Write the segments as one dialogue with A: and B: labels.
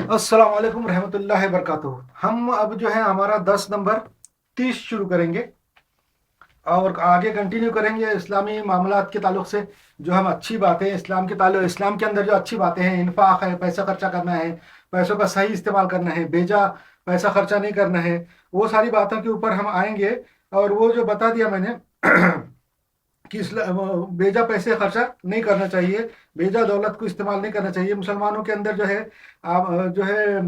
A: अस्सलाम वालेकुम रहमतुल्लाहि वबरकातुहू। हम अब जो है हमारा 10 नंबर 30 शुरू करेंगे और आगे कंटिन्यू करेंगे इस्लामी मामलात के ताल्लुक से। जो हम अच्छी बातें इस्लाम के ताल्लुक, इस्लाम के अंदर जो अच्छी बातें हैं, इन्फाक है, पैसा खर्चा करना है, पैसों का सही इस्तेमाल करना है, बेजा पैसा खर्चा नहीं करना है, वो सारी बातों के ऊपर हम आएंगे। और वो जो बता दिया मैंने कि बेजा पैसे खर्चा नहीं करना चाहिए, बेजा दौलत को इस्तेमाल नहीं करना चाहिए। मुसलमानों के अंदर जो है जो है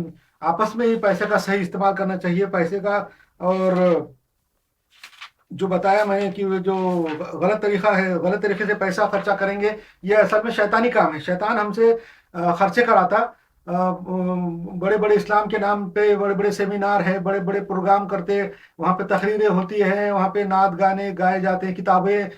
A: आपस में ही पैसे का सही इस्तेमाल करना चाहिए, पैसे का। और जो बताया मैंने कि वो जो गलत तरीका है, गलत तरीके से पैसा खर्चा करेंगे, ये असल में शैतानी काम है। शैतान हमसे खर्चे कराता। बड़े बड़े इस्लाम के नाम पे बड़े बड़े सेमिनार है, बड़े बड़े प्रोग्राम करते, वहाँ पे तकरीरें होती हैं, वहाँ पे नात गाने गाए जाते हैं, किताबें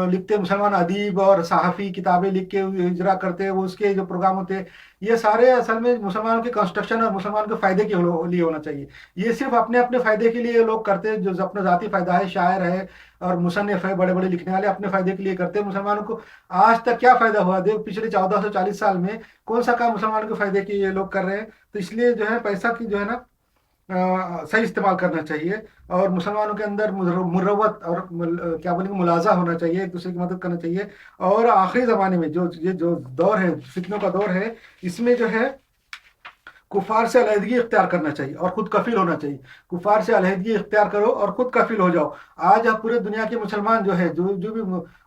A: लिखते मुसलमान अदीब और सहाफ़ी किताबें लिख के इजरा करते हैं, वो उसके जो प्रोग्राम होते हैं, ये सारे असल में मुसलमानों के कंस्ट्रक्शन और मुसलमान के फ़ायदे के लिए होना चाहिए। ये सिर्फ अपने अपने फ़ायदे के लिए लोग करते हैं, जो अपना ज़ाती फ़ायदा है, शायर है और मुसन्निफ़ है, बड़े बड़े लिखने वाले अपने फ़ायदे के लिए करते हैं। मुसलमानों को आज तक क्या फ़ायदा हुआ? देख, पिछले 1440 साल में कौन सा काम मुसलमानों के फ़ायदे के ये लोग कर रहे हैं? तो इसलिए जो है पैसा की जो है ना सही इस्तेमाल करना चाहिए। और मुसलमानों के अंदर मुरवत और क्या बोलेंगे, मुलाजा होना चाहिए, एक दूसरे की मदद करना चाहिए। और आखिरी ज़माने में जो दौर है, फितनों का दौर है, इसमें जो है कुफार से अलहदगी इख्तियार करना चाहिए और खुद कफील होना चाहिए। कुफार से अलहदगी इख्तियार करो और खुद कफील हो जाओ। आज अब पूरे दुनिया के मुसलमान जो है, जो जो भी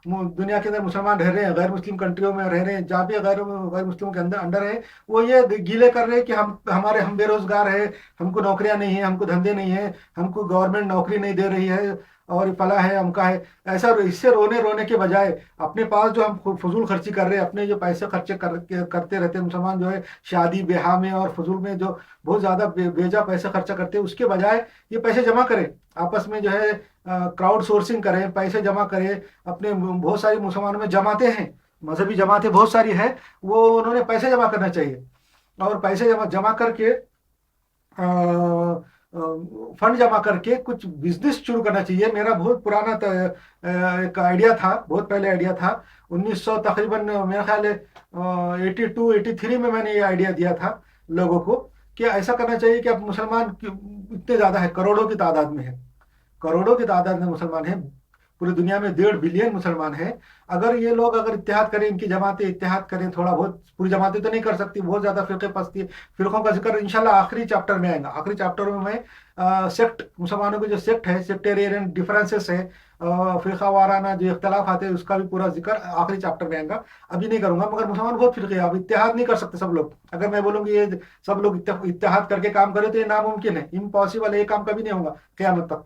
A: दुनिया के अंदर मुसलमान रह रहे हैं, गैर मुस्लिम कंट्रियों में रह रहे हैं, जहाँ भी गैर मुस्लिमों के अंदर अंडर है, वो ये गीले कर रहे हैं कि हम बेरोजगार है, हमको नौकरियां नहीं है, हमको धंधे नहीं है, हमको गवर्नमेंट नौकरी नहीं दे रही है, और फला है, अमका है। ऐसा इससे रोने रोने के बजाय अपने पास जो हम फजूल खर्ची कर रहे हैं, अपने जो पैसे खर्चे करते रहते हैं मुसलमान जो है, शादी ब्याह में और फजूल में जो बहुत ज़्यादा बेजा पैसे खर्चा करते हैं, उसके बजाय ये पैसे जमा करें, आपस में जो है क्राउड सोर्सिंग करें, पैसे जमा करें। अपने बहुत सारी मुसलमानों में जमाते हैं, मजहबी जमातें बहुत सारी है, वो उन्होंने पैसे जमा करना चाहिए। और पैसे जमा जमा करके फंड जमा करके कुछ बिजनेस शुरू करना चाहिए। मेरा बहुत पुराना एक आइडिया था, बहुत पहले आइडिया था, 1900 तकरीबन मेरा ख्याल है 82 83 में मैंने ये आइडिया दिया था लोगों को कि ऐसा करना चाहिए कि अब मुसलमान इतने ज़्यादा है, करोड़ों की तादाद में है, करोड़ों की तादाद में मुसलमान हैं। पूरी दुनिया में 1.5 बिलियन मुसलमान हैं। अगर ये लोग अगर इत्तेहाद करें, इनकी जमातें इत्तेहाद करें थोड़ा बहुत, पूरी जमातें तो नहीं कर सकती, बहुत ज़्यादा फ़िरक़े पस्ती, फ़िरक़ों का जिक्र इंशाल्लाह आखिरी चैप्टर में आएगा। आखिरी चैप्टर में मैं सेक्ट, मुसलमानों के जो सेक्ट है, सेक्टेरियन डिफरेंसेस है, फ़िरक़ा वाराना जो इख्तलाफ आते हैं, उसका भी पूरा जिक्र आखिरी चैप्टर में आएगा। अभी नहीं करूँगा, मगर मुसलमान बहुत फ़िरक़े हैं, अब इत्तेहाद नहीं कर सकते सब लोग। अगर मैं बोलूँगी ये सब लोग इत्तेहाद करके काम करें तो ये नामुमकिन है, इम्पॉसिबल है, ये काम कभी नहीं होगा क़यामत तक।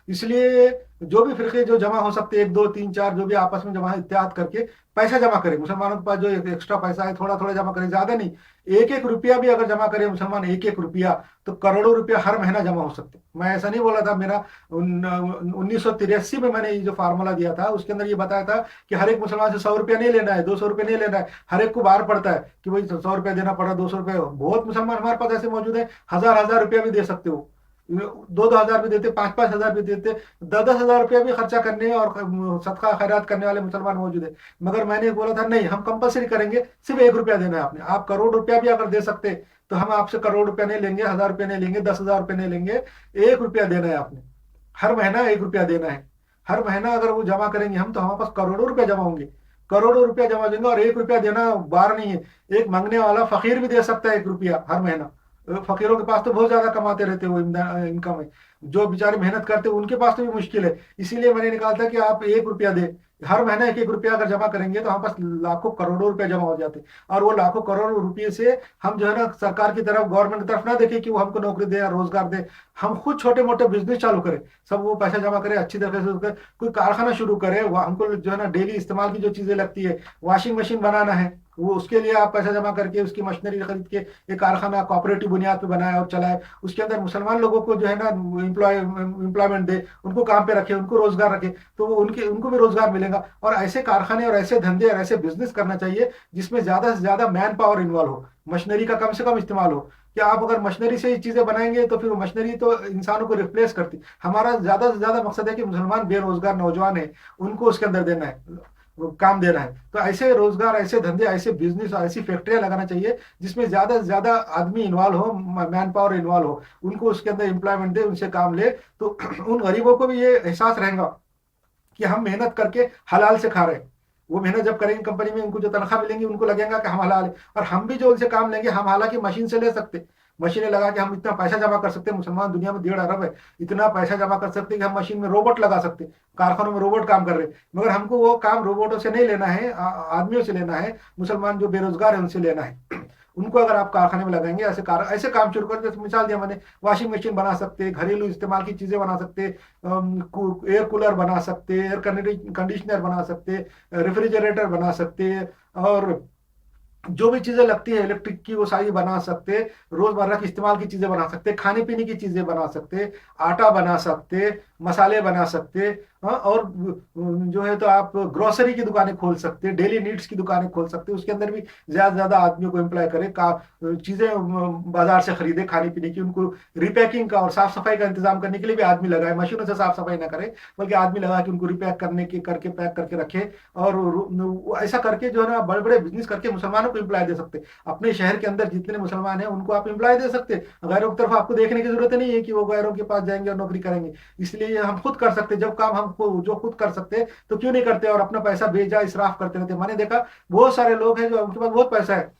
A: इसलिए जो भी फिरके जो जमा हो सकते हैं, 1 2 3 4 जो भी आपस में जमा इत्तेहाद करके पैसा जमा करें। मुसलमानों के पास जो एक्स्ट्रा पैसा है, थोड़ा थोड़ा जमा करें, ज्यादा नहीं। 1 1 रुपया भी अगर जमा करें मुसलमान, 1 1 रुपया, तो करोड़ों रुपया हर महीना जमा हो सकते। मैं ऐसा नहीं बोला था, मेरा 1983 में मैंने ये जो फार्मूला दिया था, उसके अंदर ये बताया था कि हर एक मुसलमान से 100 रुपया नहीं लेना है, 200 रुपया नहीं लेना है। हर एक को बाहर पड़ता है कि भाई 100 रुपया देना पड़ा, 200 रुपया। बहुत मुसलमान हमारे पास ऐसे मौजूद है, हजार हजार रुपया भी दे सकते हो, 2 2 हजार भी देते, 5 5 हजार भी देते, 10 10 हजार रुपया भी खर्चा करने और सदका खैरात करने वाले मुसलमान मौजूद है। मगर मैंने बोला था नहीं, हम कंपलसरी करेंगे, सिर्फ 1 रुपया देना है आपने। आप करोड़ रुपया भी अगर दे सकते तो हम आपसे करोड़ रुपया नहीं लेंगे, 1000 रुपया नहीं लेंगे, 10 हजार रुपया नहीं लेंगे। 1 रुपया देना है आपने, हर महीना 1 रुपया देना है। हर महीना अगर वो जमा करेंगे हम, तो हमारे पास करोड़ों रुपया जमा होंगे, करोड़ों रुपया जमा देंगे। और 1 रुपया देना बार नहीं है, एक मांगने वाला फकीर भी दे सकता है 1 रुपया हर महीना। फकीरों के पास तो बहुत ज्यादा कमाते रहते हो इनकम है, जो बेचारे मेहनत करते हैं उनके पास तो भी मुश्किल है। इसीलिए मैंने निकाला था कि आप 1 रुपया दे, हर महीना 1 1 रुपया अगर जमा करेंगे तो हमारे पास लाखों करोड़ों रुपया जमा हो जाते। और वो लाखों करोड़ों रुपये से हम जो है ना, सरकार की तरफ, गवर्नमेंट की तरफ ना देखें कि वो हमको नौकरी दे या रोजगार दे, हम खुद छोटे मोटे बिजनेस चालू करें। सब वो पैसा जमा करें, अच्छी तरीके से कोई कारखाना शुरू करें। हमको जो है ना डेली इस्तेमाल की जो चीजें लगती है, वॉशिंग मशीन बनाना है, वो उसके लिए आप पैसा जमा करके उसकी मशीनरी खरीद के एक कारखाना कोऑपरेटिव बुनियाद पे बनाए और चलाए। उसके अंदर मुसलमान लोगों को जो है ना एम्प्लॉयमेंट दे, उनको काम पे रखे, उनको रोजगार रखे, तो वो उनको भी रोजगार मिलेगा। और ऐसे कारखाने और ऐसे धंधे और ऐसे बिजनेस करना चाहिए जिसमें ज्यादा से ज्यादा मैन पावर इन्वॉल्व हो, मशीनरी का कम से कम इस्तेमाल हो। कि आप अगर मशीनरी से ही चीजें बनाएंगे तो फिर मशीनरी तो इंसानों को रिप्लेस करती। हमारा ज्यादा से ज्यादा मकसद है कि मुसलमान बेरोजगार नौजवान है, उनको उसके अंदर देना है। काम दे रहा है। तो ऐसे रोजगार, ऐसे धंधे, ऐसे बिजनेस, ऐसी फैक्ट्रियां लगाना चाहिए जिसमें ज्यादा से ज्यादा आदमी इन्वॉल्व हो, मैन पावर इन्वॉल्व हो, उनको उसके अंदर एम्प्लॉयमेंट दे, उनसे काम ले। तो उन गरीबों को भी ये एहसास रहेगा कि हम मेहनत करके हलाल से खा रहे हैं। वो मेहनत जब करेंगे कंपनी में, उनको जो तनख्वाह मिलेंगी उनको लगेगा कि हम हलाल है। और हम भी जो उनसे काम लेंगे, हम हालांकि मशीन से ले सकते, मशीनें लगा के हम इतना पैसा जमा कर सकते हैं, मुसलमान दुनिया में 1.5 अरब है, इतना पैसा जमा कर सकते हैं कि हम मशीन में रोबोट लगा सकते हैं, कारखानों में रोबोट काम कर रहे हैं। मगर हमको वो काम रोबोटों से नहीं लेना है, आदमियों से लेना है, मुसलमान जो बेरोजगार है उनसे लेना है। उनको अगर आप कारखाने में लगाएंगे, ऐसे काम शुरू कर, जैसे मिसाल दिया मैंने, वॉशिंग मशीन बना सकते, घरेलू इस्तेमाल की चीजें बना सकते, एयर कूलर बना सकते, एयर कंडीशनर बना सकते, रेफ्रिजरेटर बना सकते, और जो भी चीजें लगती है इलेक्ट्रिक की वो सारी बना सकते, रोजमर्रा की इस्तेमाल की चीजें बना सकते, खाने पीने की चीजें बना सकते, आटा बना सकते, मसाले बना सकते। हाँ, और जो है तो आप ग्रोसरी की दुकानें खोल सकते, डेली नीड्स की दुकानें खोल सकते, उसके अंदर भी ज्यादा से ज्यादा आदमियों को एम्प्लॉय करें, का चीजें बाजार से खरीदे खाने पीने की, उनको रिपैकिंग का और साफ सफाई का इंतजाम करने के लिए भी आदमी लगाए, मशीनों से साफ सफाई ना करे, बल्कि आदमी लगा के उनको रिपैक करने की करके पैक करके रखे। और ऐसा करके जो है ना बड़े बड़े बिजनेस करके मुसलमानों को एम्प्लॉय दे सकते। अपने शहर के अंदर जितने मुसलमान हैं उनको आप एम्प्लॉय दे सकते, गैरों की तरफ आपको देखने की जरूरत नहीं है कि वो गैरों के पास जाएंगे और नौकरी करेंगे। इसलिए हम खुद कर सकते, जब काम हम जो खुद कर सकते तो क्यों नहीं करते, और अपना पैसा बेजा इसराफ करते रहते। मैंने देखा बहुत सारे लोग हैं जो उनके पास बहुत पैसा है,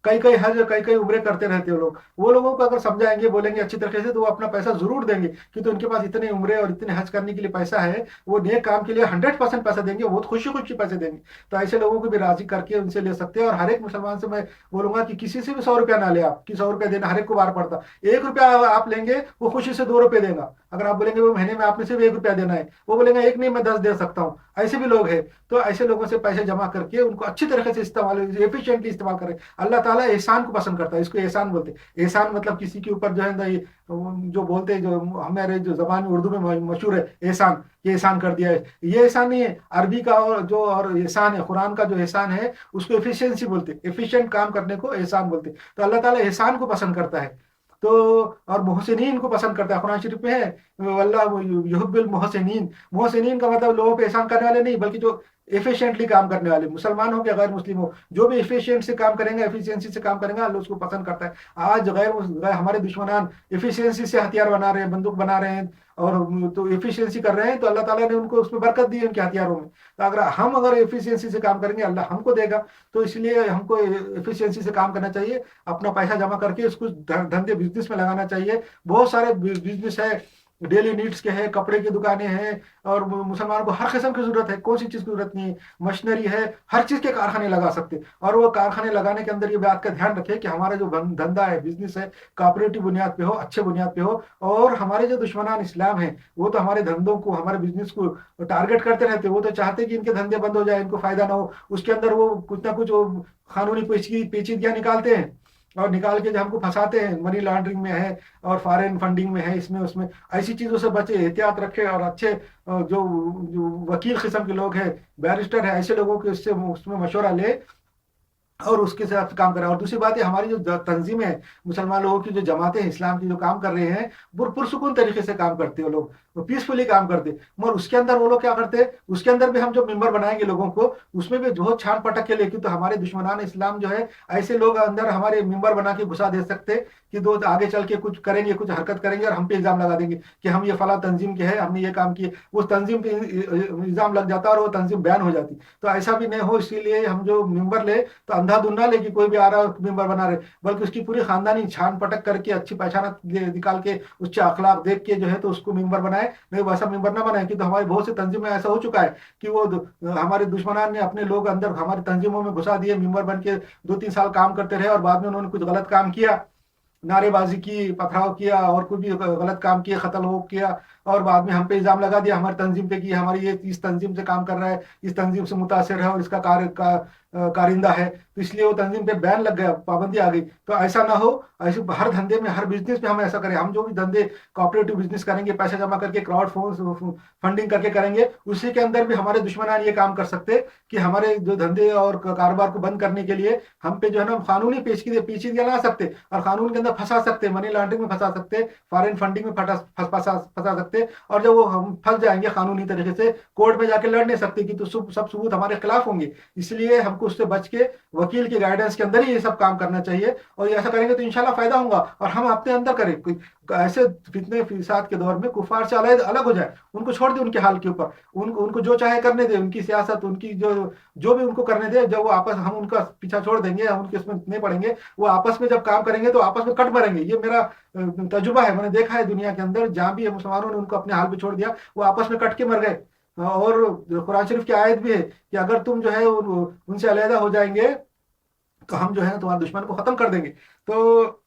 A: कई कई हज, कई कई उम्रे करते रहते हो लोग, वो लोगों को अगर समझाएंगे, बोलेंगे अच्छी तरीके से, तो वो अपना पैसा जरूर देंगे, क्योंकि उनके पास इतने उम्रे और इतने हज करने के लिए पैसा है, वो नेक काम के लिए 100% पैसा देंगे, बहुत खुशी खुशी पैसे देंगे। तो ऐसे लोगों को भी राजी करके उनसे ले सकते हैं। और हर एक मुसलमान से मैं बोलूंगा कि किसी से भी 100 रुपया ना ले आप, कि 100 रुपया देना हर एक को बार पड़ता, 1 रुपया आप लेंगे वो खुशी से 2 रुपये देगा। अगर आप बोलेंगे वो महीने में आपने सिर्फ 1 रुपया देना है, वो बोलेंगे एक नहीं मैं 10 दे सकता हूँ। ऐसे भी लोग हैं। तो ऐसे लोगों से पैसे जमा करके उनको अच्छी तरीके से इस्तेमाल, एफिशिएंटली इस्तेमाल करें। अल्लाह ताला एहसान को पसंद करता है, इसको एहसान बोलते हैं। एहसान मतलब किसी के ऊपर जो है ना, जो बोलते हैं, जो हमारे जो जबान में उर्दू में मशहूर है एहसान, ये एहसान कर दिया है, ये एहसान नहीं है। अरबी का और एहसान है, कुरान का जो एहसान है उसको एफिशिएंसी बोलते हैं, एफिशिएंट काम करने को एहसान बोलते हैं। तो अल्लाह ताला एहसान को पसंद करता है। तो और मोहसिनीन को पसंद करता है, कुरान शरीफ में है अल्लाह युहिब्बुल मोहसिनीन। मोहसिनीन का मतलब लोगों पे एहसान करने वाले नहीं, बल्कि जो एफिशिएंटली काम करने वाले, मुसलमान हो या गैर मुस्लिम हो, जो भी एफिशिएंट से काम करेंगे, एफिशिएंसी से काम करेंगे, अल्लाह उसको पसंद करता है। आज हमारे दुश्मनान एफिशिएंसी से हथियार बना रहे हैं, बंदूक बना रहे हैं, और तो एफिशिएंसी कर रहे हैं, तो अल्लाह ताला ने उनको उसमें बरकत दी है उनके हथियारों में। तो अगर एफिशिएंसी से काम करेंगे, अल्लाह हमको देगा। तो इसलिए हमको एफिशिएंसी से काम करना चाहिए, अपना पैसा जमा करके उसको धंधे बिजनेस में लगाना चाहिए। बहुत सारे बिजनेस है, डेली नीड्स के हैं, कपड़े की दुकानें हैं, और मुसलमानों को हर किस्म की जरूरत है, कौन सी चीज की जरूरत नहीं है, मशीनरी है, हर चीज के कारखाने लगा सकते हैं। और वो कारखाने लगाने के अंदर ये बात का ध्यान रखें कि हमारा जो धंधा है, बिजनेस है, कॉपरेटिव बुनियाद पे हो, अच्छे बुनियाद पे हो। और हमारे जो दुश्मनान इस्लाम है, वो तो हमारे धंधों को, हमारे बिजनेस को टारगेट करते रहते हैं। वो तो चाहते हैं कि इनके धंधे बंद हो जाए, इनको फायदा ना हो, उसके अंदर वो कुछ ना कुछ वो कानूनी पेचीदगियां निकालते हैं, और निकाल के जो हमको फंसाते हैं, मनी लॉन्ड्रिंग में है और फॉरेन फंडिंग में है, इसमें उसमें। ऐसी चीजों से बचे, एहतियात रखे, और अच्छे जो वकील किस्म के लोग हैं, बैरिस्टर है, ऐसे लोगों के उससे उसमें मशवरा ले और उसके साथ काम करें। और दूसरी बात है, हमारी जो तंजीमें हैं, मुसलमान लोगों की जो जमातें हैं इस्लाम की, जो काम कर रहे हैं, वो पुरसुकून तरीके से काम करते हैं, वो लोग वो पीसफुली काम करते हैं। मगर उसके अंदर वो लोग क्या करते हैं, उसके अंदर भी हम जो मेंबर बनाएंगे लोगों को, उसमें भी बहुत छान पटक के लेके, तो हमारे दुश्मनान इस्लाम जो है, ऐसे लोग अंदर हमारे मेंबर बना के घुसा दे सकते कि दो आगे चल के कुछ करेंगे, कुछ हरकत करेंगे, और हम पे इल्जाम लगा देंगे कि हम ये फला तंजीम के हैं, हमने ये काम किए। उस तंजीम पे इल्जाम लग जाता और वो तंजीम बैन हो जाती। तो ऐसा भी नहीं हो, इसीलिए हम जो मेंबर ले तो अंधाधुन ना ले कि कोई भी आ रहा है मेंबर बना रहे, बल्कि उसकी पूरी खानदानी छान पटक करके अच्छी पहचान निकाल के, उसके अखलाक देख के जो है तो उसको मेंबर बनाए। नहीं वैसा मेंबर ना बनाए, कि तो हमारी बहुत सी तंजीम में ऐसा हो चुका है कि वो हमारे दुश्मनान ने अपने लोग अंदर हमारी तंजीमों में घुसा दिए, मेंबर बन के 2-3 साल काम करते रहे, और बाद में उन्होंने कुछ गलत काम किया, नारेबाजी की, पथराव किया, और कुछ भी गलत काम किए, कत्ल हो किया, और बाद में हम पे इल्जाम लगा दिया हमारी तंजीम पे कि हमारी ये इस तंजीम से काम कर रहा है, इस तंजीम से मुतासिर है, और इसका कार्य का कारिंदा है, तो इसलिए वो तंजीम पे बैन लग गया, पाबंदी आ गई। तो ऐसा ना हो, ऐसे हर धंधे में, हर बिजनेस में हम ऐसा करें। हम जो भी धंधे कोऑपरेटिव बिजनेस करेंगे, पैसा जमा करके क्राउड फंडिंग करके करेंगे, उसी के अंदर भी हमारे दुश्मनान ये काम कर सकते कि हमारे जो धंधे और कारोबार को बंद करने के लिए हम पे जो है ना कानूनी पेचीदगियां ला सकते और कानून के अंदर फंसा सकते, मनी लॉन्ड्रिंग में फंसा सकते, फॉरेन फंडिंग में फंसा सकते। और जब वो हम फंस जाएंगे कानूनी तरीके से, कोर्ट में जाके लड़ नहीं सकते कि तो सब सबूत हमारे खिलाफ होंगे। इसलिए हमको उससे बच के वकील के गाइडेंस के अंदर ही ये सब काम करना चाहिए। और ऐसा करेंगे तो इंशाल्लाह फायदा होगा। और हम अपने अंदर करें ऐसे फितने फिसाद के दौर में कुफार से अलग अलग हो जाए, उनको छोड़ दे उनके हाल के ऊपर, उनको जो चाहे करने दे, उनकी सियासत, उनकी जो भी उनको करने दे। जब वो आपस, हम उनका पीछा छोड़ देंगे, हम उनके इसमें नहीं पड़ेंगे, वो आपस में जब काम करेंगे तो आपस में कट मरेंगे। ये मेरा तजुर्बा है, मैंने देखा है दुनिया के अंदर जहां भी मुसलमानों ने उनको अपने हाल पे छोड़ दिया, वो आपस में कट के मर गए। और कुरान शरीफ की आयत भी है कि अगर तुम जो है उनसे अलहदा हो जाएंगे तो हम जो है तुम्हारे दुश्मन को खत्म कर देंगे। तो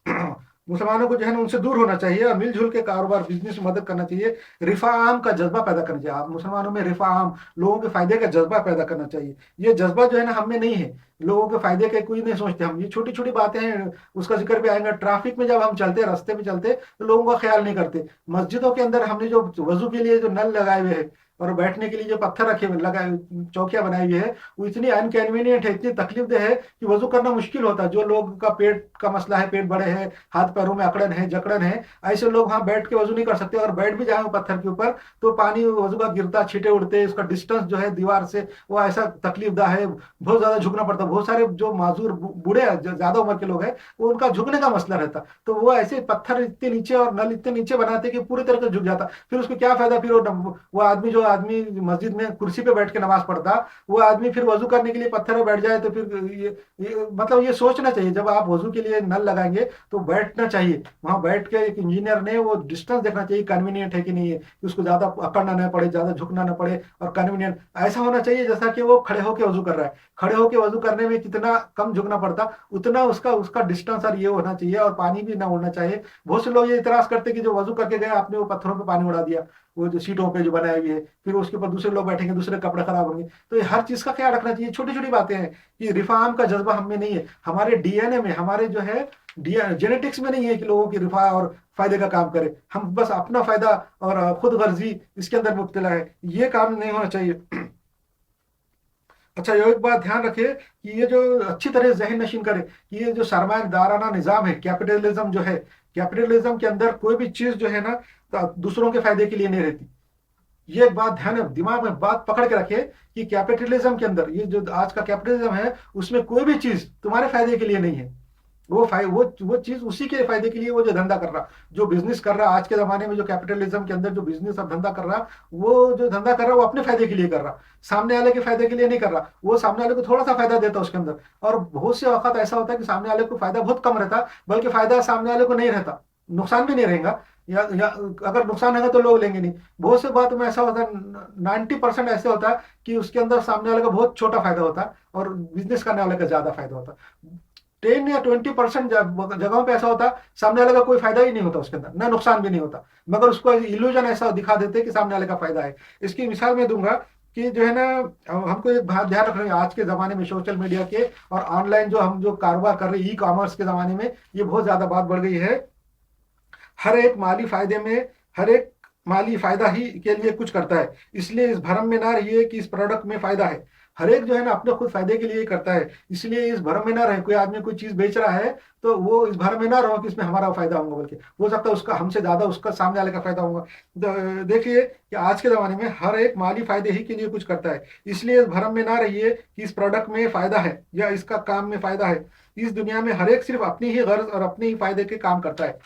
A: मुसलमानों को जो है ना उनसे दूर होना चाहिए और मिलजुल के कारोबार बिजनेस में मदद करना चाहिए। रिफा आम का जज्बा पैदा करना चाहिए। आप मुसलमानों में रिफा आम, लोगों के फायदे का जज्बा पैदा करना चाहिए। ये जज्बा जो है ना हम में नहीं है, लोगों के फायदे के कोई नहीं सोचते। हम ये छोटी छोटी बातें हैं, उसका जिक्र भी आएगा। ट्रैफिक में जब हम चलते, रास्ते में चलते, तो लोगों का ख्याल नहीं करते। मस्जिदों के अंदर हमने जो वजू के लिए जो नल लगाए हुए हैं और बैठने के लिए जो पत्थर रखे हुए लगाए, चौकियां बनाई हुई है, वो इतनी अनकन्वीनियंट है, इतनी तकलीफ है कि वजू करना मुश्किल होता है। जो लोग का पेट का मसला है, पेट बड़े है, हाथ पैरों में अकड़न है, जकड़न है, ऐसे लोग वहां बैठ के वजू नहीं कर सकते। और बैठ भी जाए पत्थर के ऊपर तो पानी वजू का गिरता, छींटे उड़ते, उसका डिस्टेंस जो है दीवार से वो ऐसा तकलीफदा है, बहुत ज्यादा झुकना पड़ता है। बहुत सारे जो माजूर बूढ़े ज्यादा उम्र के लोग हैं, वो उनका झुकने का मसला रहता, तो वो ऐसे पत्थर इतने नीचे और नल इतने नीचे बनाते कि पूरी तरह से झुक जाता। फिर उसको क्या फायदा? फिर वो आदमी, जो आदमी मस्जिद में कुर्सी पे बैठ के नमाज पढ़ता, वो आदमी फिर वजू करने के लिए पत्थर पे बैठ जाए तो फिर मतलब ये सोचना चाहिए। जब आप वजू के लिए नल लगाएंगे तो बैठना चाहिए, वहां बैठ के एक इंजीनियर ने वो डिस्टेंस देखना चाहिए, कन्वीनियंट है कि नहीं है, कि उसको ज्यादा अकड़ना न पड़े, ज्यादा झुकना न पड़े, और कन्वीनियंट ऐसा होना चाहिए जैसा कि वो खड़े होकर वजू कर रहा है। खड़े होकर वजू करने में कितना कम झुकना पड़ता, उतना उसका उसका डिस्टेंस और ये होना चाहिए, और पानी भी ना उड़ना चाहिए। बहुत से लोग ये इतराज करते कि जो वजू करके गए, आपने वो पत्थरों पे पानी उड़ा दिया, वो जो सीटों पे जो बनाई हुई है, फिर उसके ऊपर दूसरे लोग बैठेंगे, दूसरे कपड़े खराब होंगे। तो ये हर चीज का ख्याल रखना चाहिए। छोटी छोटी बातें हैं कि रिफार्म का जज्बा हम में नहीं है, हमारे डीएनए में, हमारे जो है जेनेटिक्स में नहीं है कि लोगों की रिफा और फायदे का काम करे। हम बस अपना फायदा और खुद गर्जी इसके अंदर मुब्तला है, ये काम नहीं होना चाहिए। अच्छा, ये एक बात ध्यान रखिए कि ये जो अच्छी तरह जहन नशीन करे कि ये जो सरमायादाराना निजाम है, कैपिटलिज्म जो है, कैपिटलिज्म के अंदर कोई भी चीज जो है ना तो दूसरों के फायदे के लिए नहीं रहती। ये एक बात ध्यान में, दिमाग में बात पकड़ के रखे कि कैपिटलिज्म के अंदर, ये जो आज का कैपिटलिज्म है, उसमें कोई भी चीज तुम्हारे फायदे के लिए नहीं है। वो चीज उसी के फायदे के लिए, वो जो धंधा कर रहा, जो बिजनेस कर रहा आज के जमाने में, जो कैपिटलिज्म के अंदर जो बिजनेस और धंधा कर रहा, वो जो धंधा कर रहा वो अपने फायदे के लिए कर रहा, सामने वाले के फायदे के लिए नहीं कर रहा। वो सामने वाले को थोड़ा सा फायदा देता उसके अंदर। और बहुत से वक्त ऐसा होता है कि सामने वाले को फायदा बहुत कम रहता, बल्कि फायदा सामने वाले को नहीं रहता, नुकसान भी नहीं रहेगा, या अगर नुकसान है तो लोग लेंगे नहीं। बहुत से बात में ऐसा होता है, 90% ऐसे होता है कि उसके अंदर सामने वाले का बहुत छोटा फायदा होता है और बिजनेस करने वाले का ज्यादा फायदा होता है। 10 या 20% जगहों पे ऐसा होता है, सामने वाले का कोई फायदा ही नहीं होता उसके अंदर, ना नुकसान भी नहीं होता, मगर उसको इल्यूजन ऐसा दिखा देते कि सामने वाले का फायदा है। इसकी मिसाल मैं दूंगा कि जो है ना, हमको एक बात ध्यान रखना है, आज के जमाने में सोशल मीडिया के और ऑनलाइन जो हम जो कारोबार कर रहे हैं, ई कॉमर्स के जमाने में ये बहुत ज्यादा बात बढ़ गई है। हर एक माली फायदे में, हर एक माली फायदा ही के लिए कुछ करता है, इसलिए इस भरम में ना रहिए कि इस प्रोडक्ट में फायदा है। हर एक जो है ना अपने खुद फायदे के लिए ही करता है, इसलिए इस भरम में ना रहे। कोई आदमी कोई चीज बेच रहा है तो वो इस भरम में ना रहो कि इसमें हमारा फायदा होगा, बल्कि हो सकता है उसका हमसे ज्यादा उसका सामने वाले का फायदा होगा। देखिए कि आज के जमाने में हर एक माली फायदे ही के लिए कुछ करता है, इसलिए इस भरम में ना रहिए कि इस प्रोडक्ट में फायदा है या इसका काम में फायदा है। इस दुनिया में हर एक सिर्फ अपनी ही गर्ज और अपने ही फायदे के काम करता है।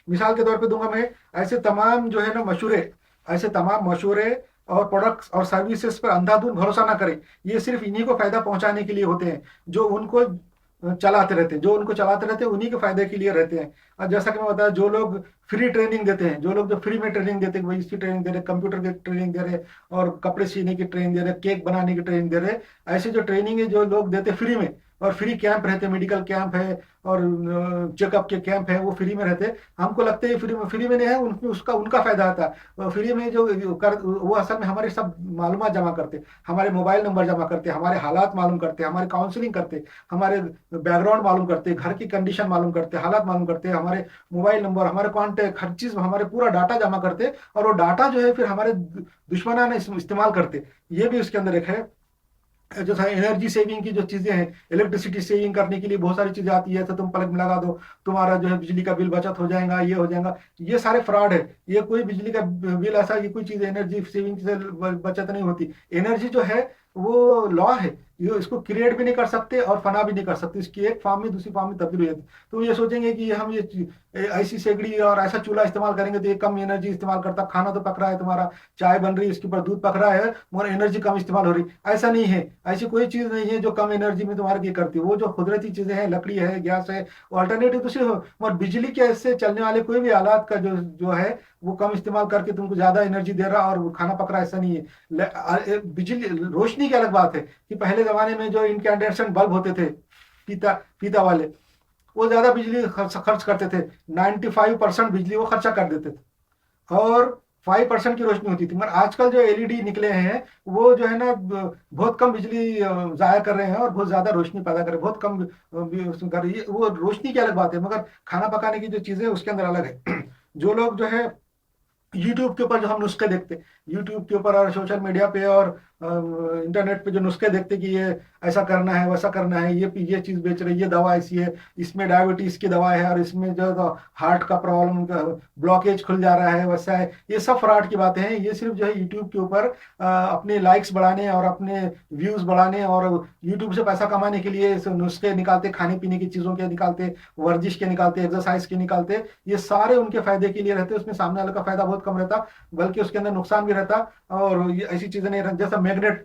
A: मिसाल के तौर पे दूंगा मैं, ऐसे तमाम जो है ना मशूरे, ऐसे तमाम मशूरे और प्रोडक्ट्स और सर्विसेज पर अंधाधुंध भरोसा ना करें। ये सिर्फ इन्हीं को फायदा पहुंचाने के लिए होते हैं, जो उनको चलाते रहते हैं, जो उनको चलाते रहते हैं उन्हीं के फायदे के लिए रहते हैं। और जैसा कि मैं बताया, जो लोग फ्री ट्रेनिंग देते हैं, जो लोग जो फ्री में ट्रेनिंग देते हैं, वही इसकी ट्रेनिंग दे रहे, कंप्यूटर की ट्रेनिंग दे रहे, और कपड़े सीने की ट्रेनिंग दे रहे, केक बनाने की ट्रेनिंग दे रहे, ऐसे जो ट्रेनिंग है जो लोग देते फ्री में, और फ्री कैंप रहते, मेडिकल कैंप है और चेकअप के कैंप है, वो फ्री में रहते। हमको लगता है फ्री में नहीं है, उसका उनका फायदा आता है। फ्री में वो असल में हमारे सब मालूमात जमा करते, हमारे मोबाइल नंबर जमा करते, हमारे हालात मालूम करते, हमारे काउंसलिंग करते, हमारे बैकग्राउंड मालूम करते, घर की कंडीशन मालूम करते, हालात मालूम करते, हमारे मोबाइल नंबर, हमारे कॉन्टेक्ट, हर चीज, हमारे पूरा डाटा जमा करते। और वो डाटा जो है फिर हमारे दुश्मनाना इस्तेमाल करते। ये भी उसके अंदर एक है। जो था एनर्जी सेविंग की जो चीजें हैं, इलेक्ट्रिसिटी सेविंग करने के लिए बहुत सारी चीजें आती है, तो तुम प्लग में लगा दो, तुम्हारा जो है बिजली का बिल बचत हो जाएगा, ये हो जाएगा। ये सारे फ्रॉड है। ये कोई बिजली का बिल ऐसा, ये कोई चीज एनर्जी सेविंग से बचत नहीं होती। एनर्जी जो है वो लॉ है, ये इसको क्रिएट भी नहीं कर सकते और फना भी नहीं कर सकते। इसकी एक फॉर्म में दूसरी फॉर्म में तब्दील हो जाती है। तो ये सोचेंगे कि हम ये ऐसी सेगड़ी और ऐसा चूल्हा इस्तेमाल करेंगे तो ये कम एनर्जी इस्तेमाल करता, खाना तो पक रहा है तुम्हारा, चाय बन रही है, इसके ऊपर दूध पक रहा है, मगर एनर्जी कम इस्तेमाल हो रही। ऐसा नहीं है, ऐसी कोई चीज नहीं है जो कम एनर्जी में तुम्हारे ये करती है। वो जो कुदरती चीजें हैं, लकड़ी है, गैस है, वो अल्टरनेटिव दूसरी हो। मगर बिजली के ऐसे चलने वाले कोई भी आलात का जो जो है वो कम इस्तेमाल करके तुमको ज्यादा एनर्जी दे रहा और वो खाना पक रहा, ऐसा नहीं है। बिजली रोशनी की अलग बात है कि पहले जमाने में जो इनकैंडेशन बल्ब होते थे, फीता फीता वाले, वो ज्यादा बिजली खर्च करते थे। 95% बिजली वो खर्चा कर देते थे और 5% की रोशनी होती थी। मगर आजकल जो एलईडी निकले हैं वो जो है ना बहुत कम बिजली जाया कर रहे हैं और बहुत ज्यादा रोशनी पैदा कर रहे हैं, बहुत कम उसमें कर रही है। वो रोशनी की अलग बात है, मगर खाना पकाने की जो चीजें हैं उसके अंदर अलग है। जो लोग जो है यूट्यूब के ऊपर जो हम नुस्खे देखते, यूट्यूब के ऊपर और सोशल मीडिया पे और इंटरनेट पे जो नुस्खे देखते कि ये ऐसा करना है, वैसा करना है, ये चीज बेच रही है, ये दवा ऐसी है, इसमें डायबिटीज की दवा है और इसमें जो हार्ट का प्रॉब्लम का ब्लॉकेज खुल जा रहा है, वैसा है। ये सब फ्रॉड की बातें हैं। ये सिर्फ जो है यूट्यूब के ऊपर अपने लाइक्स बढ़ाने और अपने व्यूज बढ़ाने और यूट्यूब से पैसा कमाने के लिए नुस्खे निकालते, खाने पीने की चीजों के निकालते, वर्जिश के निकालते, एक्सरसाइज के निकालते। ये सारे उनके फायदे के लिए रहते, उसमें सामने वाले का फायदा बहुत कम रहता, बल्कि उसके अंदर नुकसान भी रहता। और ये ऐसी चीजें नहीं रहती, जैसा मैग्नेट,